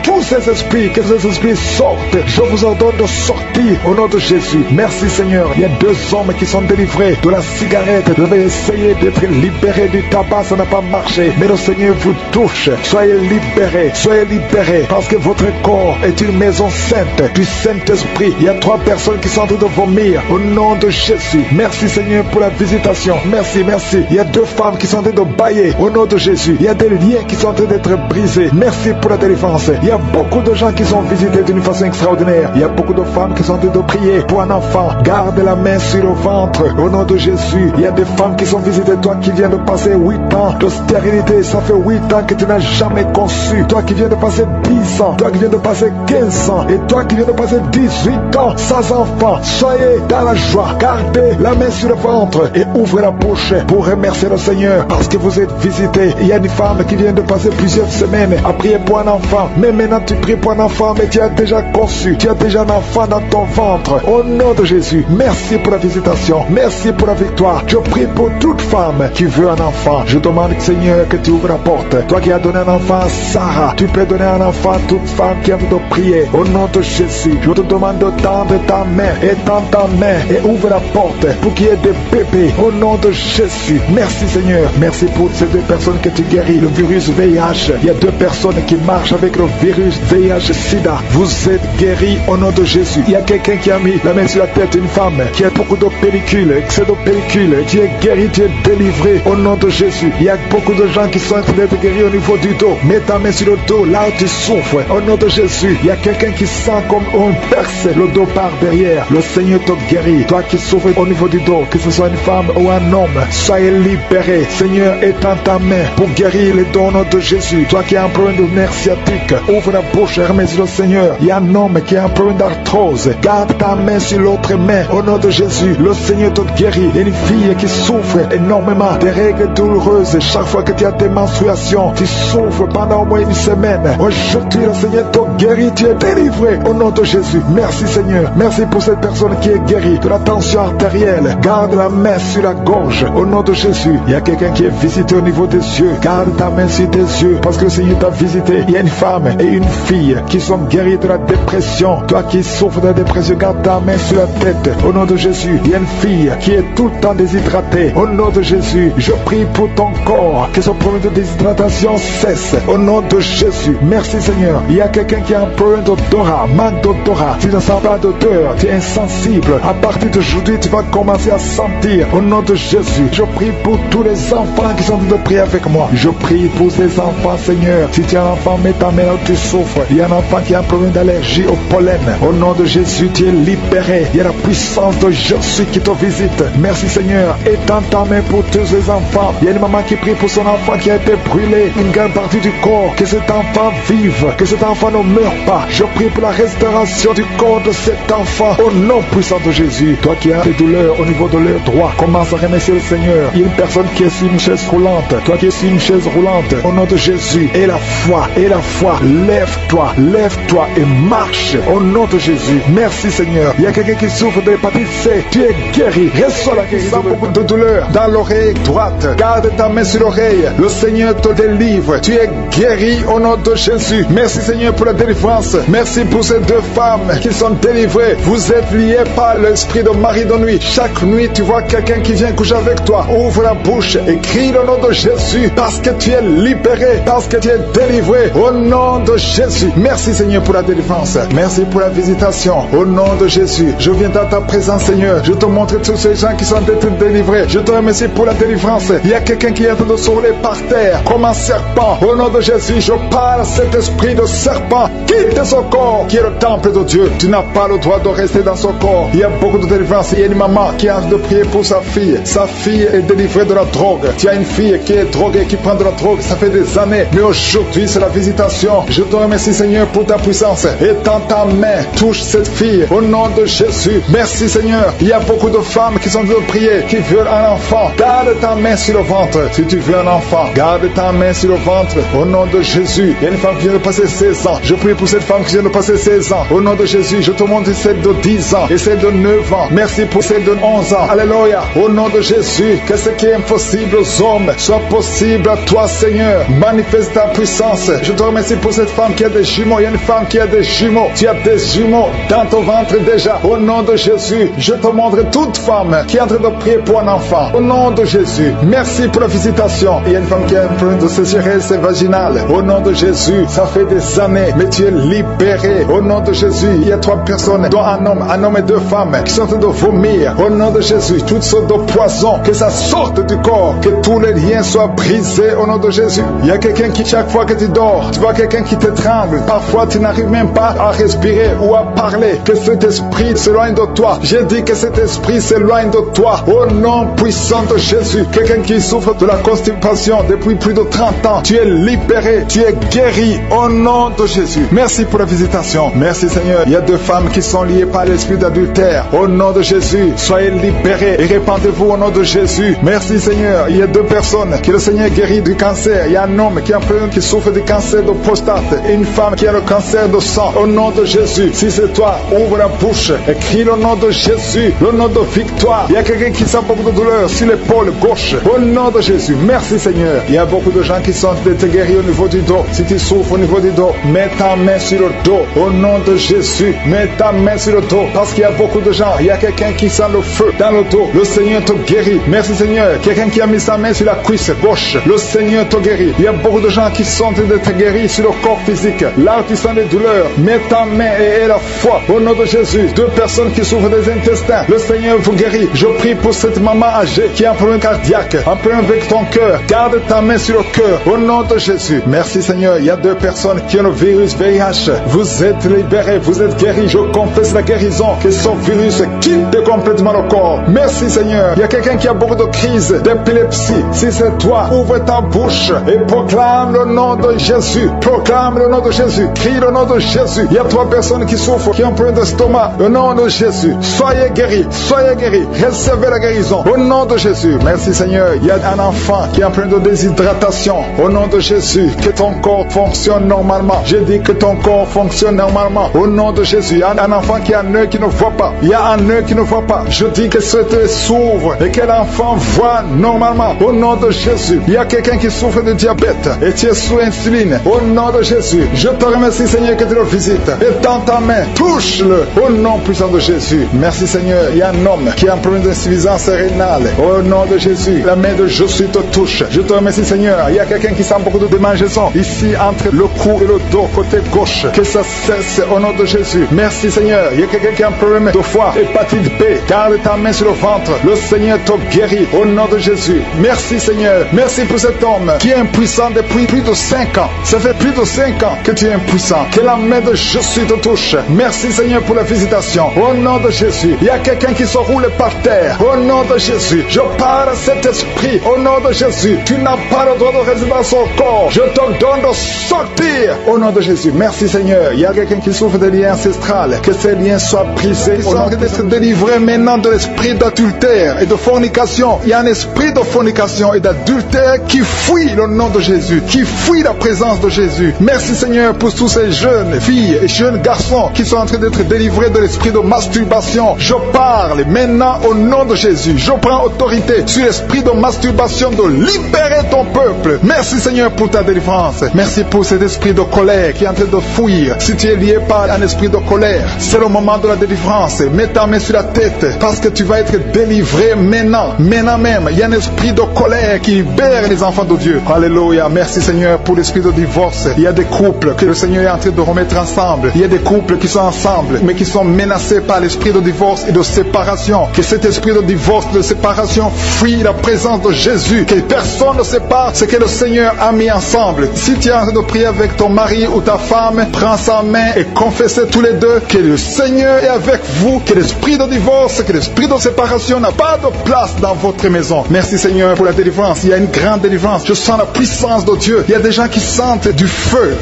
tous ces esprits. Que ces esprits sortent. Je vous ordonne de sortir au nom de Jésus. Merci Seigneur. Il y a 2 hommes qui sont délivrés de la cigarette. Vous avez essayé d'être libérés du tabac. Ça n'a pas marché. Mais le Seigneur vous touche. Soyez libérés. Soyez libérés. Parce que votre corps est une maison sainte du Saint-Esprit. Il y a 3 personnes qui sont en train de vomir au nom de Jésus. Merci Seigneur pour la visitation. Merci, merci. Il y a 2 femmes qui sont en train de bailler au nom de Jésus. Il y a des liens qui sont en train d'être brisés. Merci pour la délivrance. Il y a beaucoup de gens qui sont visités d'une façon extraordinaire. Il y a beaucoup de femmes qui sont en train de prier pour un enfant. Garde la main sur le ventre au nom de Jésus. Il y a des femmes qui sont visitées. Toi qui viens de passer 8 ans de stérilité, ça fait 8 ans que tu n'as jamais conçu. Toi qui viens de passer 10 ans, toi qui viens de passer 15 ans, et toi qui viens de passer 18 ans sans enfant, soyez dans la joie. Gardez la main sur le ventre et ouvrez la bouche pour remercier le Seigneur parce que vous êtes visité. Il y a une femme qui vient de passer plusieurs semaines à prier pour un enfant. Mais maintenant tu pries pour un enfant, mais tu as déjà conçu. Tu as déjà un enfant dans ton ventre. Au nom de Jésus, merci pour la visitation. Merci pour la victoire. Je prie pour toute femme qui veut un enfant. Je demande, Seigneur, que tu ouvres la porte. Toi qui as donné un enfant à Sarah, tu peux donner un enfant à toute femme qui a envie de prier. Au nom de Jésus, je te demande de tendre ta main et tends ta main et ouvre la porte pour qu'il y ait des bébés. Au nom de Jésus, merci Seigneur. Merci pour ces 2 personnes que tu guéris. Le virus VIH. Il y a 2 personnes qui marchent avec le virus VIH-Sida. Vous êtes guéris au nom de Jésus. Il y a quelqu'un qui a mis la main sur la tête d'une femme qui a beaucoup de pellicules, excès de pellicules. Tu es guéri, tu es délivré au nom de Jésus. Il y a beaucoup de gens qui sont en train d'être guéris au niveau du dos. Mets ta main sur le dos, là où tu souffres. Au nom de Jésus, il y a quelqu'un qui sent comme on perce le dos par derrière. Le Seigneur te guérit. Toi qui souffres au niveau du dos, que ce soit une femme ou un homme, soyez libéré. Seigneur, étends ta main pour guérir les dos au nom de Jésus. Toi qui as un problème de nerf sciatique, ouvre la bouche et remercie le Seigneur. Il y a un homme qui a un problème d'arthrose. Garde ta main sur l'autre main. Au nom de Jésus, le Seigneur te guérit. Il y a une fille qui souffre énormément des règles douloureuses. Chaque fois que tu as des menstruations, tu souffres pendant au moins une semaine. Aujourd'hui, le Seigneur te guérit. Tu es délivré au nom de Jésus. Merci Seigneur. Merci pour cette personne qui est guérie de la tension artérielle. Garde la main sur la gorge. Au nom de Jésus, il y a quelqu'un qui est visité au niveau des yeux. Garde ta main sur tes yeux parce que le Seigneur t'a visité. Il y a une femme et une fille qui sont guéries de la dépression. Toi qui souffres de la dépression, garde ta main sur la tête. Au nom de Jésus, il y a une fille qui est tout le temps déshydratée. Au nom de Jésus, je prie pour ton corps que ce problème de déshydratation cesse. Au nom de Jésus, merci Seigneur. Il y a quelqu'un qui a un problème d'odorat, manque d'odorat. Tu ne sens pas d'odeur, tu es insensible. À partir d'aujourd'hui, tu vas commencer à sentir. Au nom de Jésus, je prie pour tous les enfants qui sont en train de prier avec moi. Je prie pour ces enfants, Seigneur. Si tu as un enfant, mets ta main là où tu souffres. Il y a un enfant qui a un problème d'allergie au pollen. Au nom de Jésus, tu es libéré. Il y a la puissance de Jésus qui te visite. Merci Seigneur. Étends ta main pour tous les enfants. Il y a une maman qui prie pour son enfant qui a été brûlé, une grande partie du corps. Que cet enfant vive, que cet enfant ne meure pas. Je prie pour la restauration du corps de cet enfant. Au nom puissant de Jésus. Toi qui as des douleurs au niveau de l'œil droit, commence à remercier le Seigneur. Il y a une personne qui est sur une chaise roulante. Toi qui es sur une chaise roulante, au nom de Jésus. Et la foi, lève-toi, lève-toi et marche. Au nom de Jésus. Merci Seigneur. Il y a quelqu'un qui souffre de l'hépatite C. Tu es guéri. Reçois la guérison. Beaucoup de douleur dans l'oreille droite. Garde ta main sur l'oreille. Le Seigneur te délivre. Tu es guéri au nom de Jésus. Merci Seigneur pour la délivrance. Merci pour ces 2 femmes qui sont délivrées. Vous êtes liés par l'esprit de mari de nuit. Chaque nuit, tu vois quelqu'un qui vient coucher avec toi. Ouvre la bouche et crie le nom de Jésus parce que tu es libéré, parce que tu es délivré au nom de Jésus. Merci Seigneur pour la délivrance. Merci pour la visitation. Au nom de Jésus, je viens dans ta présence Seigneur. Je te montre tous ces gens qui sont délivrés. Je te remercie pour la délivrance. Il y a quelqu'un qui est en train de se rouler par terre comme un serpent. Au nom de Jésus, je parle à cet esprit de serpent. Quitte son corps qui est le temple de Dieu. Tu n'as pas le droit de rester dans son corps. Il y a beaucoup de délivrance. Il y a une maman qui est en train de prier pour sa fille. Sa fille est délivrée de la drogue. Tu as une fille qui est droguée, qui prend de la drogue. Ça fait des années. Mais aujourd'hui, c'est la visitation. Je te remercie Seigneur pour ta puissance. Étends ta main. Touche cette fille. Au nom de Jésus. Merci Seigneur. Il y a beaucoup de femmes qui sont en train de prier, qui veulent un enfant. Garde ta main sur le ventre. Si tu veux un enfant, garde ta main sur le ventre. Au nom de Jésus. Il y a une femme qui vient de passer 16 ans. Je prie pour cette femme qui vient de passer 16 ans. Au nom de Jésus, je te montre celle de 10 ans et celle de 9 ans. Merci pour celle de 11 ans. Alléluia. Au nom de Jésus, que ce qui est impossible aux hommes soit possible à toi, Seigneur. Manifeste ta puissance. Je te remercie pour cette femme qui a des jumeaux. Il y a une femme qui a des jumeaux. Tu as des jumeaux dans ton ventre déjà. Au nom de Jésus, je te montre toute femme qui est en train de prier pour un enfant. Au nom de Jésus, merci pour la visitation. Il y a une femme qui a un problème de sécheresse vaginale. Au nom de Jésus, ça fait des années, mais tu es libéré. Au nom de Jésus, il y a 3 personnes, dont un homme et 2 femmes, qui sont en train de vomir. Au nom de Jésus, toutes sortes de poisons, que ça sorte du corps, que tous les liens soient brisés. Au nom de Jésus, il y a quelqu'un qui, chaque fois que tu dors, tu vois quelqu'un qui t'étrangle. Parfois, tu n'arrives même pas à respirer ou à parler. Que cet esprit s'éloigne de toi. J'ai dit que cet esprit s'éloigne de toi. Au nom puissant de Jésus, quelqu'un qui souffre de la constipation depuis plus de 30 ans, tu es libéré, tu es guéri. Au nom de Jésus, merci pour la visitation. Merci Seigneur. Il y a 2 femmes qui sont liées par l'esprit d'adultère. Au nom de Jésus, soyez libérés et répandez-vous au nom de Jésus. Merci Seigneur. Il y a 2 personnes que le Seigneur guérit du cancer. Il y a un homme qui souffre du cancer de prostate et une femme qui a le cancer de sang. Au nom de Jésus, si c'est toi, ouvre la bouche et crie le nom de Jésus, le nom de victoire. Il y a quelqu'un qui sent beaucoup de douleur sur l'épaule gauche. Au nom de Jésus, merci Seigneur. Il y a beaucoup de gens qui sont d'être guéris au niveau du dos. Si tu souffres au niveau du dos, mets ta main sur le dos. Au nom de Jésus, mets ta main sur le dos. Parce qu'il y a beaucoup de gens. Il y a quelqu'un qui sent le feu dans le dos. Le Seigneur te guérit. Merci Seigneur. Quelqu'un qui a mis sa main sur la cuisse gauche. Le Seigneur te guérit. Il y a beaucoup de gens qui sont d'être guéris sur le corps physique. Là où tu sens des douleurs, mets ta main et aie la foi. Au nom de Jésus, 2 personnes qui souffrent des intestins. Le Seigneur vous guérit. Je prie pour cette maman âgée qui a un problème cardiaque, un problème avec ton cœur. Garde ta main sur le cœur. Au nom de Jésus. Merci Seigneur. Il y a 2 personnes qui ont le virus VIH. Vous êtes libérés. Vous êtes guéris. Je confesse la guérison. Que ce virus quitte complètement le corps. Merci Seigneur. Il y a quelqu'un qui a beaucoup de crises d'épilepsie. Si c'est toi, ouvre ta bouche et proclame le nom de Jésus. Proclame le nom de Jésus. Crie le nom de Jésus. Il y a 3 personnes qui souffrent, qui ont un problème d'estomac. Au nom de Jésus. Soyez guéris. Soyez guéris. Recevez la guérison. Au nom de Jésus. Merci Seigneur. Il y a un enfant qui a un problème de déshydratation. Au nom de Jésus. Que ton corps fonctionne normalement. Je dis que ton corps fonctionne normalement. Au nom de Jésus. Il y a un enfant qui a un œil qui ne voit pas. Il y a un œil qui ne voit pas. Je dis que cet œil s'ouvre et que l'enfant voit normalement. Au nom de Jésus. Il y a quelqu'un qui souffre de diabète et tu es sous insuline. Au nom de Jésus. Je te remercie Seigneur que tu le visites. Et dans ta main, touche-le. Au nom puissant de Jésus. Merci Seigneur. Il y a un homme qui a un problème d'insuffisance rénale. Au nom de Jésus. La main de Jésus te touche. Je te remercie Seigneur. Il y a quelqu'un qui sent beaucoup de démangeaisons ici entre le cou et le dos, côté gauche. Que ça cesse au nom de Jésus. Merci Seigneur. Il y a quelqu'un qui a un problème de foie, hépatite B. Garde ta main sur le ventre. Le Seigneur te guérit au nom de Jésus. Merci Seigneur. Merci pour cet homme qui est impuissant depuis plus de 5 ans. Ça fait plus de 5 ans que tu es impuissant. Que la main de Jésus te touche. Merci Seigneur pour la visitation. Au nom de Jésus. Il y a quelqu'un qui se roule par terre. Au nom de Jésus. Je parle à cet esprit. Au nom de Jésus. Tu n'as pas le droit de rester dans son corps. Je te donne de sortir. Au nom de Jésus. Merci Seigneur. Il y a quelqu'un qui souffre des liens ancestrales. Que ces liens soient brisés. Ils sont en train d'être délivrés maintenant de l'esprit d'adultère et de fornication. Il y a un esprit de fornication et d'adultère qui fuit le nom de Jésus, qui fuit la présence de Jésus. Merci Seigneur pour tous ces jeunes filles et jeunes garçons qui sont en train d'être délivrés de l'esprit de masturbation. Je parle maintenant au nom de Jésus. Je prends autorité sur l'esprit de masturbation de libérer ton peuple. Merci Seigneur pour ta délivrance. Merci pour cet esprit de colère qui est en train de fuir. Si tu es lié par un esprit de colère, c'est le moment de la délivrance. Mets ta main sur la tête parce que tu vas être délivré maintenant. Maintenant même, il y a un esprit de colère qui libère les enfants de Dieu. Alléluia. Merci Seigneur pour l'esprit de divorce. Il y a des couples que le Seigneur est en train de remettre ensemble. Il y a des couples qui sont ensemble mais qui sont menacés par l'esprit de divorce et de séparation. Que cet esprit de divorce, de séparation fuit la présence de Jésus. Que personne ne sépare ce que le Seigneur a mis ensemble. Si tu es en train de prier avec ton mari ou ta femme, prends sa main et confessez tous les deux que le Seigneur est avec vous. Que l'esprit de divorce, que l'esprit de séparation n'a pas de place dans votre maison. Merci Seigneur pour la délivrance. Il y a une grande délivrance. Je sens la puissance de Dieu. Il y a des gens qui sentent du feu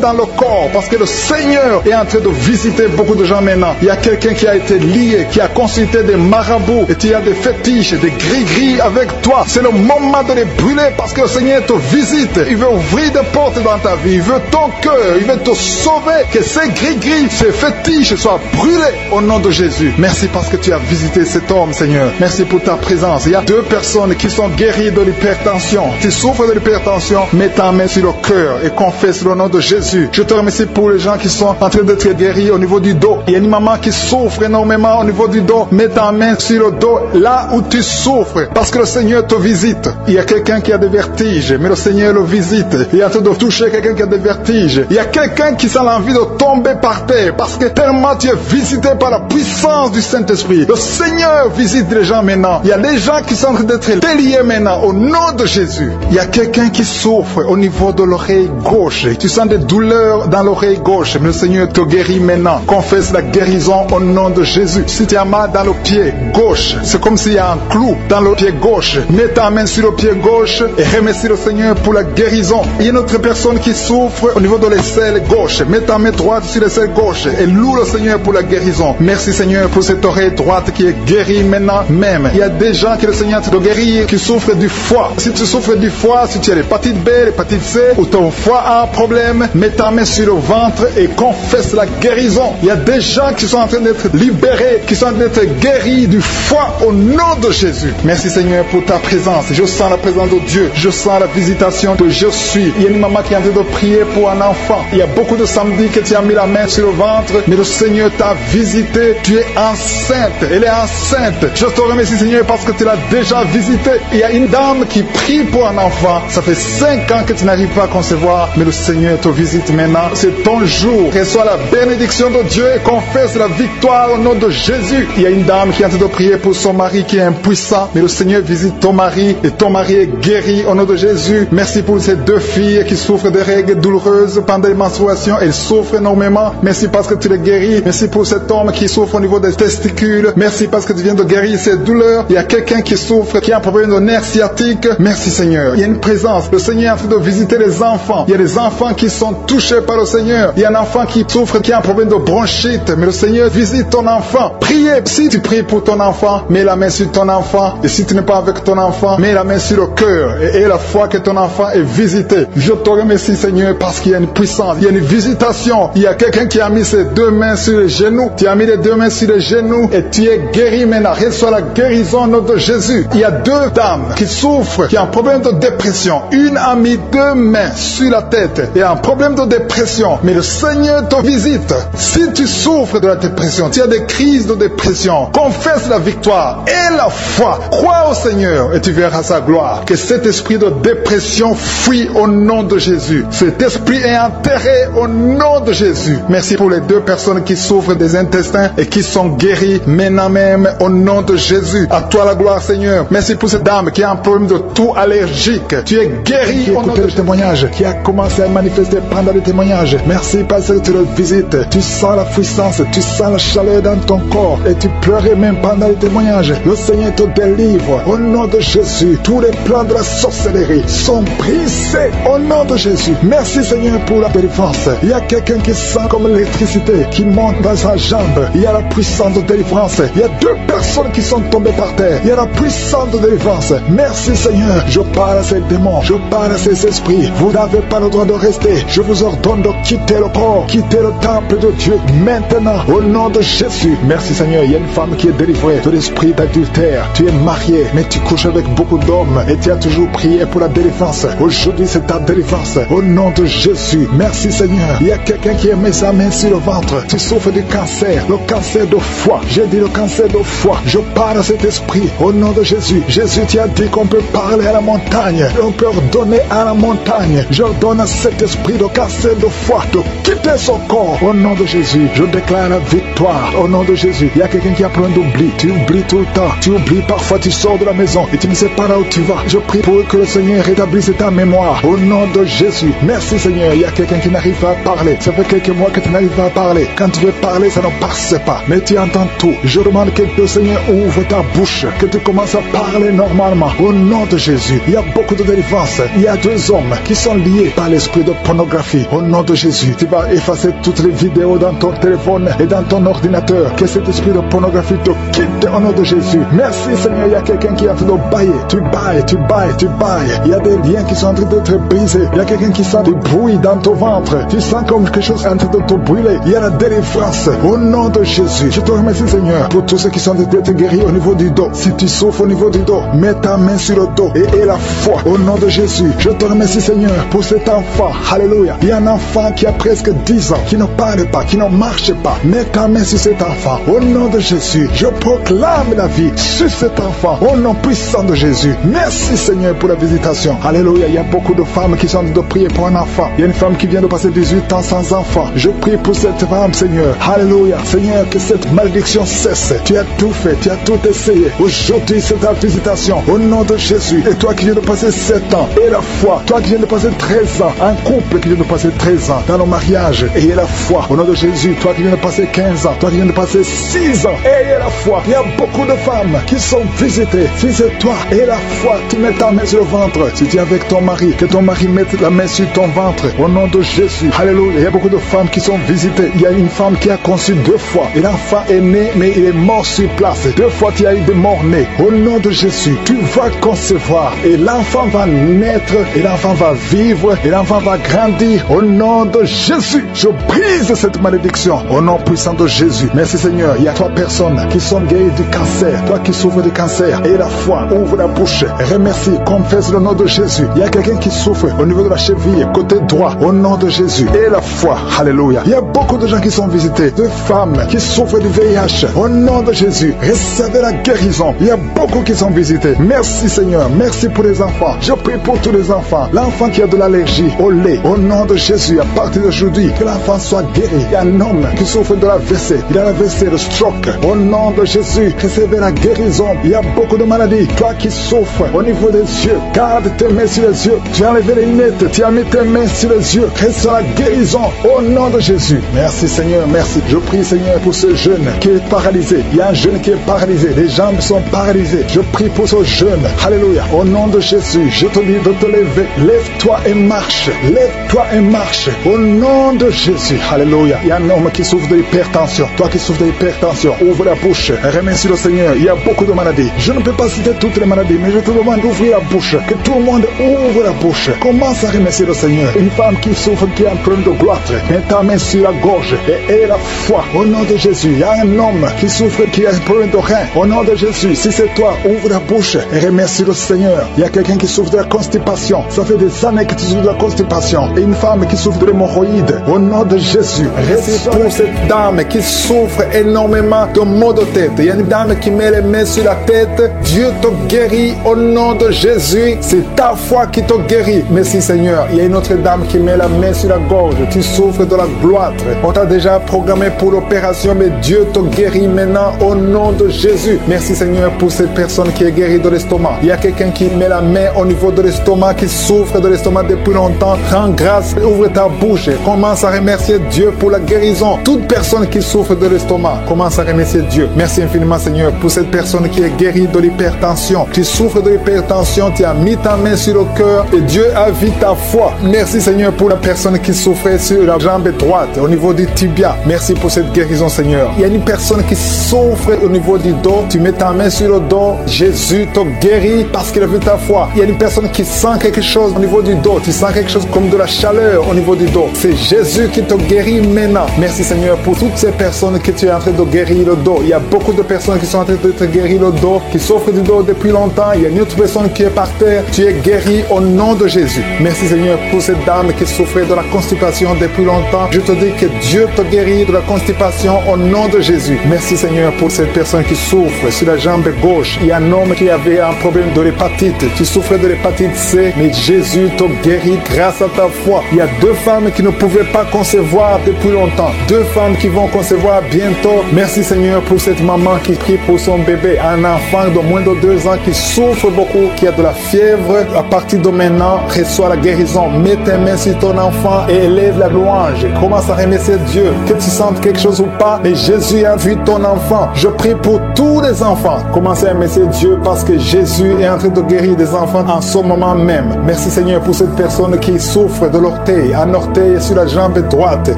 dans le corps parce que le Seigneur est en train de visiter beaucoup de gens maintenant. Il y a quelqu'un qui a été lié, qui a consulté des marabouts et tu as des fétiches, des gris-gris avec toi. C'est le moment de les brûler parce que le Seigneur te visite. Il veut ouvrir des portes dans ta vie. vie, il veut ton cœur, il veut te sauver, que ces gris-gris, ces fétiches soient brûlés au nom de Jésus. Merci parce que tu as visité cet homme, Seigneur. Merci pour ta présence. Il y a 2 personnes qui sont guéries de l'hypertension. Tu souffres de l'hypertension, mets ta main sur le cœur et confesse le nom de Jésus. Je te remercie pour les gens qui sont en train d'être guéris au niveau du dos. Il y a une maman qui souffre énormément au niveau du dos. Mets ta main sur le dos, là où tu souffres, parce que le Seigneur te visite. Il y a quelqu'un qui a des vertiges, mais le Seigneur le visite. Il est en train de toucher quelqu'un qui a des vertiges. Il y a quelqu'un qui sent l'envie de tomber par terre, parce que tellement tu es visité par la puissance du Saint-Esprit. Le Seigneur visite les gens maintenant. Il y a des gens qui sont en train d'être déliés maintenant au nom de Jésus. Il y a quelqu'un qui souffre au niveau de l'oreille gauche. Tu sens des douleurs dans l'oreille gauche, mais le Seigneur te guérit maintenant. Confesse la guérison au nom de Jésus. Si tu as mal dans le pied gauche, c'est comme s'il y a un clou dans le pied gauche. Mets ta main sur le pied gauche et remercie le Seigneur pour la guérison. Il y a une autre personne qui souffre au niveau de l'aisselle gauche. Mets ta main droite sur l'aisselle gauche et loue le Seigneur pour la guérison. Merci Seigneur pour cette oreille droite qui est guérie maintenant même. Il y a des gens que le Seigneur te guérit qui souffrent du foie. Si tu souffres du foie, si tu as l'hépatite B, l'hépatite C, ou ton foie a un problème, mets ta main sur le ventre et confesse la guérison. Il y a des gens qui sont en train d'être libérés, qui sont en train d'être guéris du foie au nom de Jésus. Merci Seigneur pour ta présence. Je sens la présence de Dieu. Je sens la visitation de je suis. Il y a une maman qui est en train de prier pour un enfant. Il y a beaucoup de samedis que tu as mis la main sur le ventre, mais le Seigneur t'a visité. Tu es enceinte. Elle est enceinte. Je te remercie Seigneur parce que tu l'as déjà visité. Il y a une dame qui prie pour un enfant. Ça fait 5 ans que tu n'arrives pas à concevoir, mais le Seigneur te visite maintenant. C'est ton jour. Reçois la bénédiction de Dieu et confesse la victoire au nom de Jésus. Il y a une dame qui est en train de prier pour son mari qui est impuissant, mais le Seigneur visite ton mari et ton mari est guéri au nom de Jésus. Merci pour ces 2 filles qui souffrent de règles douloureuses pendant les menstruations. Elles souffrent énormément. Merci parce que tu les guéris. Merci pour cet homme qui souffre au niveau des testicules. Merci parce que tu viens de guérir ces douleurs. Il y a quelqu'un qui souffre, qui a un problème de nerf sciatique. Merci Seigneur. Il y a une présence. Le Seigneur est en train de visiter les enfants. Il y a des enfants qui sont touchés par le Seigneur. Il y a un enfant qui souffre, qui a un problème de bronchite. Mais le Seigneur visite ton enfant. Priez. Si tu pries pour ton enfant, mets la main sur ton enfant. Et si tu n'es pas avec ton enfant, mets la main sur le cœur. Et aie la foi que ton enfant est visité. Je te remercie Seigneur parce qu'il y a une puissance. Il y a une visitation. Il y a quelqu'un qui a mis ses 2 mains sur les genoux. Tu as mis les 2 mains sur les genoux et tu es guéri maintenant. Reçois la guérison au nom de Jésus. Il y a 2 dames qui souffrent, qui ont un problème de dépression. Une a mis 2 mains sur la tête et a un problème de dépression. Mais le Seigneur te visite. Si tu souffres de la dépression, tu as des crises de dépression, confesse la victoire et la foi. Crois au Seigneur et tu verras sa gloire. Que cet esprit de dépression fuit au nom de Jésus. Cet esprit est enterré au nom de Jésus. Merci pour les 2 personnes qui souffrent des intestins et qui sont guéries maintenant même au nom de Jésus. À toi la gloire Seigneur. Merci pour cette dame qui a un problème de toux allergique. Tu es guéri au nom de Jésus. Témoignage qui a commencé à manifester pendant le témoignage. Merci parce que tu le visites. Tu sens la puissance, tu sens la chaleur dans ton corps et tu pleurais même pendant le témoignage. Le Seigneur te délivre au nom de Jésus. Tous les plans de la sorcellerie sont brisés au nom de Jésus. Merci Seigneur pour la délivrance. Il y a quelqu'un qui sent comme l'électricité qui monte dans sa jambe. Il y a la puissance de délivrance. Il y a 2 personnes qui sont tombées par terre. Il y a la puissance de délivrance. Merci Seigneur. Je parle à ces démons. Je parle à ces esprits. Vous n'avez pas le droit de rester. Je vous ordonne de quitter le corps, quitter le temple de Dieu maintenant au nom de Jésus. Merci Seigneur. Il y a une femme qui est délivrée de l'esprit d'adultère. Tu es marié, mais tu couches avec beaucoup d'hommes et tu as toujours prié pour la délivrance. Aujourd'hui, c'est ta délivrance au nom de Jésus. Merci Seigneur. Il y a quelqu'un qui a mis sa main sur le ventre. Tu souffres du cancer, le cancer de foie. J'ai dit le cancer de foie. Je parle à cet esprit au nom de Jésus. Jésus, tu as dit qu'on peut parler à la montagne. On peut ordonner à la montagne. J'ordonne à cet esprit de cancer de foie de quitter son corps au nom de Jésus. Je déclare la victoire au nom de Jésus. Il y a quelqu'un qui a plein d'oubli. Tu oublies tout le temps. Tu oublies parfois, tu sors de la maison et tu ne sais pas là où tu vas. Je prie pour que le Seigneur rétablisse ta mémoire au nom de Jésus. Merci Seigneur. Il y a quelqu'un qui n'arrive pas à parler. Ça fait quelques mois que tu n'arrives pas à parler. Quand tu veux parler, ça ne passe pas. Mais tu entends tout. Je demande que le Seigneur ouvre ta bouche, que tu commences à parler normalement au nom de Jésus. Il y a beaucoup de délivrance. Il y a 2 hommes qui sont liés par l'esprit de pornographie. Au nom de Jésus, tu vas effacer toutes les vidéos dans ton téléphone et dans ton ordinateur. Que cet esprit de pornographie te quitte au nom de Jésus. Merci Seigneur. Il y a quelqu'un qui est en train de bailler. Tu bailles, tu bailles, tu bailles. Il y a des liens qui sont en train d'être brisés. Il y a quelqu'un qui sent sens du bruit dans ton ventre. Tu sens comme quelque chose est en train de te brûler. Il y a la délivrance. Au nom de Jésus, je te remercie Seigneur pour tous ceux qui sont d'être guéris au niveau du dos. Si tu souffres au niveau du dos, mets ta main sur le dos et aie la foi au nom de Jésus. Je te remercie Seigneur pour cet enfant. Alléluia. Il y a un enfant qui a presque 10 ans, qui ne parle pas, qui ne marche pas. Mets ta main sur cet enfant. Au nom de Jésus, je proclame la vie sur cet enfant. Au nom puissant de Jésus. Merci Seigneur pour la visitation. Alléluia. Il y a beaucoup de femmes qui sont de prier pour un enfant. Il y a une femme qui vient de passer 18 ans sans enfant. Je prie pour cette femme Seigneur. Alléluia. Seigneur, que cette malédiction cesse. Tu as tout fait, tu as tout essayé. Aujourd'hui c'est ta visitation. Au nom de Jésus. Et toi qui viens de passer 7 ans, et la foi. Toi qui viens de passer 13 ans. Un couple qui vient de passer 13 ans dans nos mariages. Ayez la foi. Au nom de Jésus. Toi qui viens de passer 15 ans. Toi qui viens de passer 6 ans. Ayez la foi. Il y a beaucoup de femmes qui sont visitées. Si c'est toi, ayez la foi. Tu mets ta main sur le ventre. Si tu es avec ton mari, que ton mari mette la main sur ton ventre. Au nom de Jésus. Alléluia. Il y a beaucoup de femmes qui sont visitées. Il y a une femme qui a conçu 2 fois. Et l'enfant est né, mais il est mort sur place. 2 fois, tu as eu des morts-nés. Au nom de Jésus, tu vas concevoir. Et l'enfant va naître. Et l'enfant va vivre. Et l'enfant va grandir. Au nom de Jésus, je brise cette malédiction. Au nom puissant de Jésus. Merci Seigneur. Il y a 3 personnes qui sont guéries du cancer. Toi qui souffres du cancer. Et la foi, ouvre la bouche. Remercie, confesse le nom de Jésus. Il y a quelqu'un qui souffre au niveau de la cheville, côté droit. Au nom de Jésus. Et la foi. Alléluia. Il y a beaucoup de gens qui sont visités. De femmes qui souffrent du VIH. Au nom de Jésus. Recevez la guérison. Il y a beaucoup qui sont visités. Merci Seigneur. Merci pour les enfants. Je prie pour tous les enfants. L'enfant qui a de l'allergie au lait. Au nom de Jésus. À partir d'aujourd'hui, que l'enfant soit guéri. Il y a un homme qui souffre de l'AVC. Il a l'AVC, le stroke. Au nom de Jésus. Recevez la guérison. Il y a beaucoup de maladies. Toi qui souffres au niveau des yeux. Garde tes mains sur les yeux. Tu as enlevé les lunettes. Tu as mis tes mains sur les yeux. Reçois la guérison. Au nom de Jésus. Merci Seigneur. Merci. Je prie Seigneur pour ce jeune qui est paralysé. Il y a un jeune qui est paralysé. Les jambes sont paralysées. Je prie pour ce jeune. Alléluia. Au nom de Jésus. Je te dis de te lever. Lève-toi et marche. Lève-toi et marche. Au nom de Jésus. Alléluia. Il y a un homme qui souffre de l'hypertension. Toi qui souffres de l'hypertension, ouvre la bouche. Remercie le Seigneur. Il y a beaucoup de maladies. Je ne peux pas citer toutes les maladies, mais je te demande d'ouvrir la bouche. Que tout le monde ouvre la bouche. Commence à remercier le Seigneur. Une femme qui souffre, qui a un problème de gloître, mets ta main sur la gorge et aie la foi. Au nom de Jésus. Il y a un homme qui souffre, qui a un problème de rein. Au nom de Jésus. Si c'est toi, ouvre la bouche et remercie le Seigneur. Il y a quelqu'un qui souffre de la constipation. Ça fait des années que tu souffres de la constipation. Et une femme qui souffre de l'hémorroïde. Au nom de Jésus. Merci pour cette dame qui souffre énormément de maux de tête. Il y a une dame qui met les mains sur la tête. Dieu te guérit au nom de Jésus. C'est ta foi qui te guérit. Merci Seigneur. Il y a une autre dame qui met la main sur la gorge. Tu souffres de la gloître. On t'a déjà programmé pour l'opération, mais Dieu te guérit maintenant au nom de Jésus. Merci Seigneur pour cette personne qui est guérie de l'estomac. Il y a quelqu'un qui met la main au niveau de l'estomac, qui souffre de l'estomac depuis longtemps. Rends grâce, ouvre ta bouche. Commence à remercier Dieu pour la guérison. Toute personne qui souffre de l'estomac, commence à remercier Dieu. Merci infiniment Seigneur pour cette personne qui est guérie de l'hypertension. Tu souffres de l'hypertension, tu as mis ta main sur le cœur et Dieu a vu ta foi. Merci Seigneur pour la personne qui souffrait sur la jambe droite, au niveau du tibia. Merci pour cette guérison Seigneur. Il y a une personne qui souffre au niveau du dos. Tu mets ta main sur le dos. Jésus te guérit parce qu'il a vu ta foi. Il y a une personne qui sent quelque chose au niveau du dos. Tu sens quelque chose comme de la chaleur au niveau du dos. C'est Jésus qui te guérit maintenant. Merci Seigneur pour toutes ces personnes que tu es en train de guérir le dos. Il y a beaucoup de personnes qui sont en train de te guérir le dos, qui souffrent du dos depuis longtemps. Il y a une autre personne qui est par terre. Tu es guéri au nom de Jésus. Merci Seigneur pour cette dame qui souffrait de la constipation depuis longtemps. Je te dis que Dieu te guérit de la constipation au nom de Jésus. Merci Seigneur pour cette personne qui souffre sur la jambe gauche. Il y a un homme qui avait un problème de l'hépatite. Tu souffrais de l'hépatite C, mais Jésus te guérit grâce à ta foi. Il y a 2 femmes qui ne pouvaient pas concevoir depuis longtemps. 2 femmes qui vont concevoir bientôt. Merci Seigneur pour cette maman qui prie pour son bébé. Un enfant de moins de 2 ans qui souffre beaucoup, qui a de la fièvre. À partir de maintenant, reçois la guérison. Mets tes mains sur ton enfant et élève la louange. Commence à remercier Dieu. Que tu sentes quelque chose ou pas, mais Jésus a vu ton enfant. Je prie pour tous les enfants. Commencez à remercier Dieu parce que Jésus est en train de guérir des enfants en ce moment même. Merci Seigneur pour cette personne qui souffre de l'orteil, un orteil sur la jambe droite,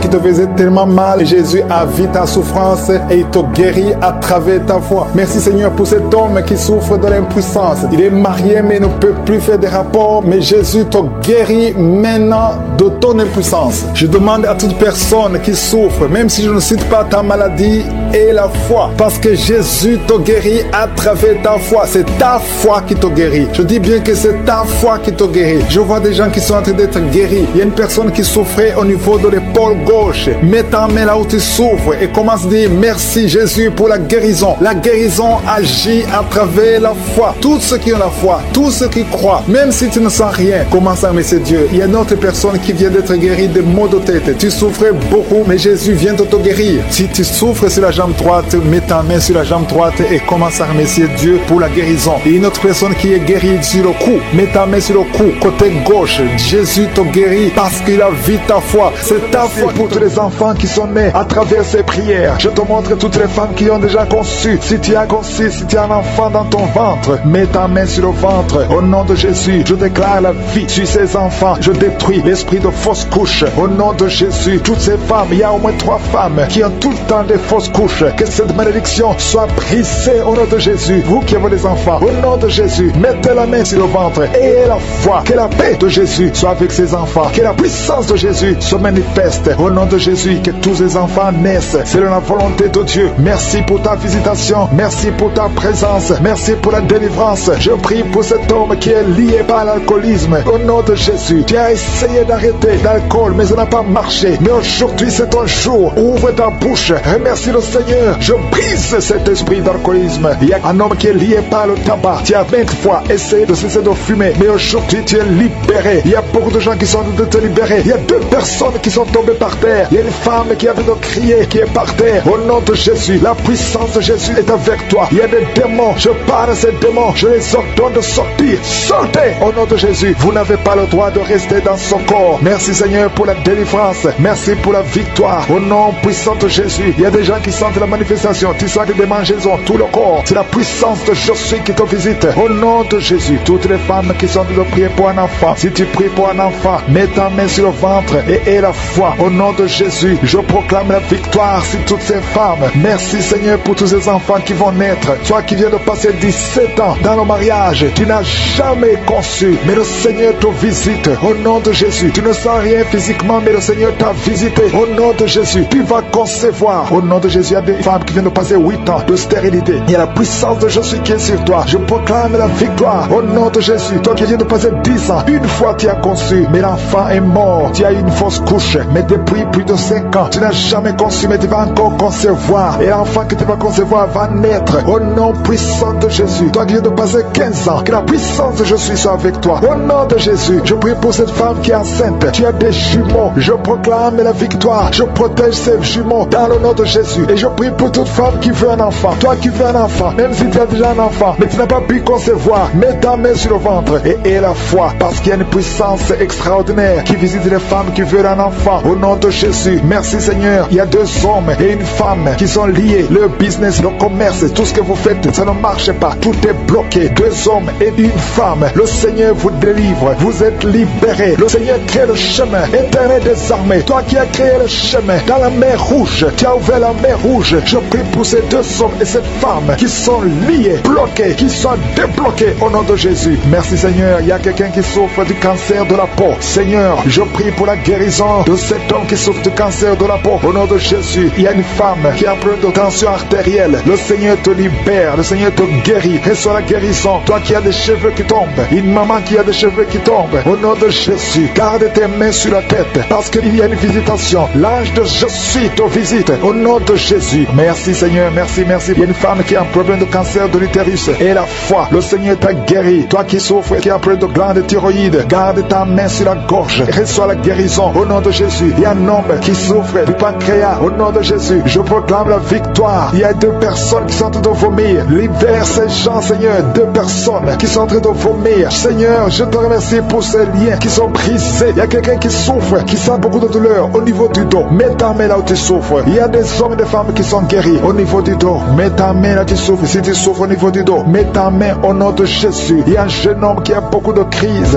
qui te faisait tellement mal. Jésus a vu ta souffrance et il te guérit à travers ta foi. Merci Seigneur pour cet homme qui souffre de l'impuissance. Il est marié mais ne peut plus faire des rapports, mais Jésus te guérit maintenant de ton impuissance. Je demande à toute personne qui souffre, même si je ne cite pas ta maladie, et la foi, parce que Jésus te guérit à travers ta foi. C'est ta foi qui te guérit. Je dis bien que c'est ta foi qui te guérit. Je vois des gens qui sont en train d'être guéris. Il y a une personne qui souffrait au niveau de l'épaule gauche. Mets ta main là où tu souffres et commence à dire merci Jésus pour la guérison. La guérison agit à travers la foi. Tous ceux qui ont la foi, tous ceux qui croient, même si tu ne sens rien, commence à remercier Dieu. Il y a une autre personne qui vient d'être guérie de maux de tête. Tu souffrais beaucoup, mais Jésus vient de te guérir. Si tu souffres sur la jambe droite, mets ta main sur la jambe droite et commence à remercier Dieu pour la guérison. Et une autre personne qui est guérie sur le cou, mets ta main sur le cou, côté gauche. Jésus te guérit parce qu'il a vu ta foi. C'est ta foi pour tous les enfants qui sont nés à travers ces prières. Je te montre toutes les femmes qui ont déjà conçu. Si tu as conçu, si tu as un enfant dans ton ventre, mets ta main sur le ventre. Au nom de Jésus, je déclare la vie sur ces enfants. Je détruis l'esprit de fausse couche. Au nom de Jésus, toutes ces femmes, il y a au moins 3 femmes qui ont tout le temps des fausses couches. Que cette malédiction soit brisée au nom de Jésus. Vous qui avez des enfants, au nom de Jésus, mettez la main sur le ventre et la foi. Que la paix de Jésus soit avec ces enfants. Que la puissance de Jésus se manifeste. Au nom de Jésus, que tous ces enfants naissent. C'est la volonté de Dieu. Merci pour ta visitation. Merci pour ta présence. Merci pour la délivrance. Je prie pour cet homme qui est lié par l'alcoolisme. Au nom de Jésus, tu as essayé d'arrêter l'alcool, mais ça n'a pas marché. Mais aujourd'hui, c'est ton jour. Ouvre ta bouche. Remercie le Seigneur. Je brise cet esprit d'alcoolisme. Il y a un homme qui est lié par le tabac. Tu as 20 fois essayé de cesser de fumer, mais aujourd'hui, tu es libéré. Il y a beaucoup de gens qui sont en train de te libérer. Il y a 2 personnes qui sont tombées par terre. Il y a une femme qui a envie de crier, qui est par terre. Au nom de Jésus, la puissance de Jésus est avec toi. Il y a des démons. Je parle à ces démons. Je les ordonne de sortir. Sortez au nom de Jésus. Vous n'avez pas le droit de rester dans son corps. Merci Seigneur pour la délivrance. Merci pour la victoire. Au nom puissant de Jésus, il y a des gens qui sentent la manifestation. Tu sens que des mangeaisons, tout le corps. C'est la puissance de Jésus qui te visite. Au nom de Jésus, toutes les femmes qui sont de prier pour un enfant. Si tu pries pour un enfant, mets ta main sur le ventre et aie la foi. Au nom de Jésus, je proclame la victoire sur toutes ces femmes. Merci Seigneur pour tous ces enfants qui vont naître. Toi qui viens de passer 17 ans dans le mariage, tu n'as jamais conçu, mais le Seigneur te visite. Au nom de Jésus, tu ne sens rien physiquement, mais le Seigneur t'a visité. Au nom de Jésus, tu vas concevoir. Au nom de Jésus, il y a des femmes qui viennent de passer 8 ans de stérilité. Il y a la puissance de Jésus qui est sur toi. Je proclame la victoire. Au nom de Jésus, toi qui viens de passer 10 ans, une fois tu as conçu, mais l'enfant est mort. Tu as eu une fausse couche, mais depuis plus de 5 ans, tu n'as jamais conçu, mais tu vas encore concevoir. Et l'enfant que tu vas concevoir va naître. Au nom puissant de Jésus, toi qui viens de passer 15 ans, que la puissance de Jésus soit avec toi. Au nom de Jésus, je prie pour cette femme qui est enceinte. Tu as des jumeaux. Je proclame la victoire. Je protège ces jumeaux dans le nom de Jésus. Et je prie pour toute femme qui veut un enfant. Toi qui veux un enfant, même si tu as déjà un enfant, mais tu n'as pas pu concevoir, mets ta main sur le ventre et aie la foi, parce qu'il y a une puissance extraordinaire qui visite les femmes qui veulent un enfant. Au nom de Jésus, merci Seigneur. Il y a 2 hommes et une femme qui sont liés. Le business, le commerce, tout ce que vous faites, ça ne marche pas. Tout est bloqué. 2 hommes et une femme. Le Seigneur vous délivre. Vous êtes libérés. Le Seigneur crée le chemin. Éternel des armées, toi qui as créé le chemin dans la mer rouge, tu as ouvert la mer rouge. Je prie pour ces 2 hommes et cette femme qui sont liés, bloqués, qui sont débloqués au nom de Jésus. Merci Seigneur. Il y a quelqu'un qui souffre du cancer de la peau. Seigneur, je prie pour la guérison de cet homme qui souffre du cancer de la peau. Au nom de Jésus, il y a une femme qui a un problème de tension artérielle. Le Seigneur te libère. Le Seigneur te guérit. Reçois la guérison. Toi qui as des cheveux qui tombent, une maman qui a des cheveux qui tombent, au nom de Jésus, garde tes mains sur la tête, parce qu'il y a une visitation. L'ange de Jésus te visite. Au nom de Jésus. Merci Seigneur. Merci, merci. Il y a une femme qui a un problème de cancer de l'utérus. Et la foi, le Seigneur t'a guéri. Toi qui souffres, qui a un problème de glande thyroïde, garde ta main sur la gorge. Reçois la guérison. Au nom de Jésus. Il y a un homme qui souffre du pancréas. Au nom de Jésus, je proclame la victoire. Il y a 2 personnes qui sont en train de vomir. Libère ces gens, Seigneur. 2 personnes qui sont en train de vomir. Seigneur, je te remercie pour ces liens qui sont brisés. Il y a quelqu'un qui souffre, qui sent beaucoup de douleur au niveau du dos. Mets ta main là où tu souffres. Il y a des hommes et des femmes femmes qui sont guéries au niveau du dos. Mets ta main là, tu souffres. Si tu souffres au niveau du dos, mets ta main au nom de Jésus. Il y a un jeune homme qui a beaucoup de crises,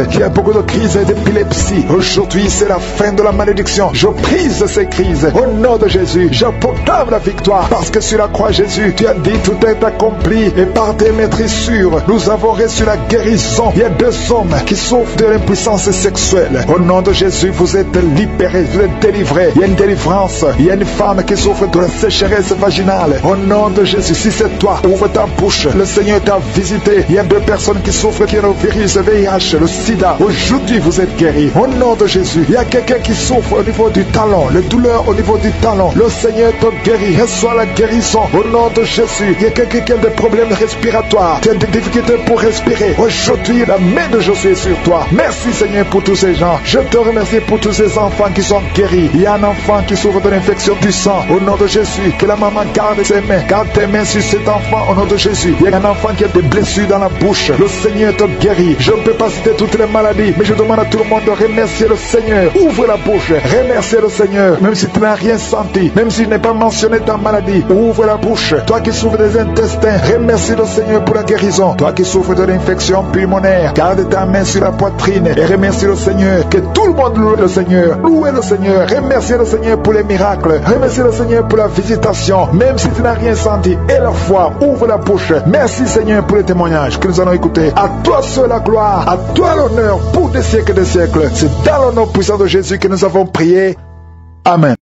d'épilepsie. Aujourd'hui, c'est la fin de la malédiction. Je brise ces crises au nom de Jésus. Je proclame la victoire parce que sur la croix, Jésus, tu as dit tout est accompli et par tes maîtrissures, nous avons reçu la guérison. Il y a 2 hommes qui souffrent de l'impuissance sexuelle. Au nom de Jésus, vous êtes libérés, vous êtes délivrés. Il y a une délivrance. Il y a une femme qui souffre de la sécheresse vaginale. Au nom de Jésus, si c'est toi, ouvre ta bouche. Le Seigneur t'a visité. Il y a 2 personnes qui souffrent du virus VIH, le sida. Aujourd'hui, vous êtes guéris. Au nom de Jésus, il y a quelqu'un qui souffre au niveau du talon, le douleur au niveau du talon. Le Seigneur te guérit. Reçois la guérison. Au nom de Jésus, il y a quelqu'un qui a des problèmes respiratoires. Tu as des difficultés pour respirer. Aujourd'hui, la main de Jésus est sur toi. Merci Seigneur pour tous ces gens. Je te remercie pour tous ces enfants qui sont guéris. Il y a un enfant qui souffre de l'infection du sang. Au nom de Jésus, que la maman garde ses mains. Garde tes mains sur cet enfant au nom de Jésus. Il y a un enfant qui a des blessures dans la bouche. Le Seigneur te guérit. Je ne peux pas citer toutes les maladies, mais je demande à tout le monde de remercier le Seigneur. Ouvre la bouche. Remercier le Seigneur. Même si tu n'as rien senti, même si je n'ai pas mentionné ta maladie, ouvre la bouche. Toi qui souffres des intestins, remercie le Seigneur pour la guérison. Toi qui souffres de l'infection pulmonaire, garde ta main sur la poitrine et remercie le Seigneur. Que tout le monde loue le Seigneur. Louez le Seigneur. Remerciez le Seigneur pour les miracles. Remerciez le Seigneur pour la visitation. Même si tu n'as rien senti, et la foi, ouvre la bouche. Merci Seigneur pour les témoignages que nous allons écouter. À toi seul la gloire, à toi l'honneur pour des siècles et des siècles. C'est dans le nom puissant de Jésus que nous avons prié. Amen.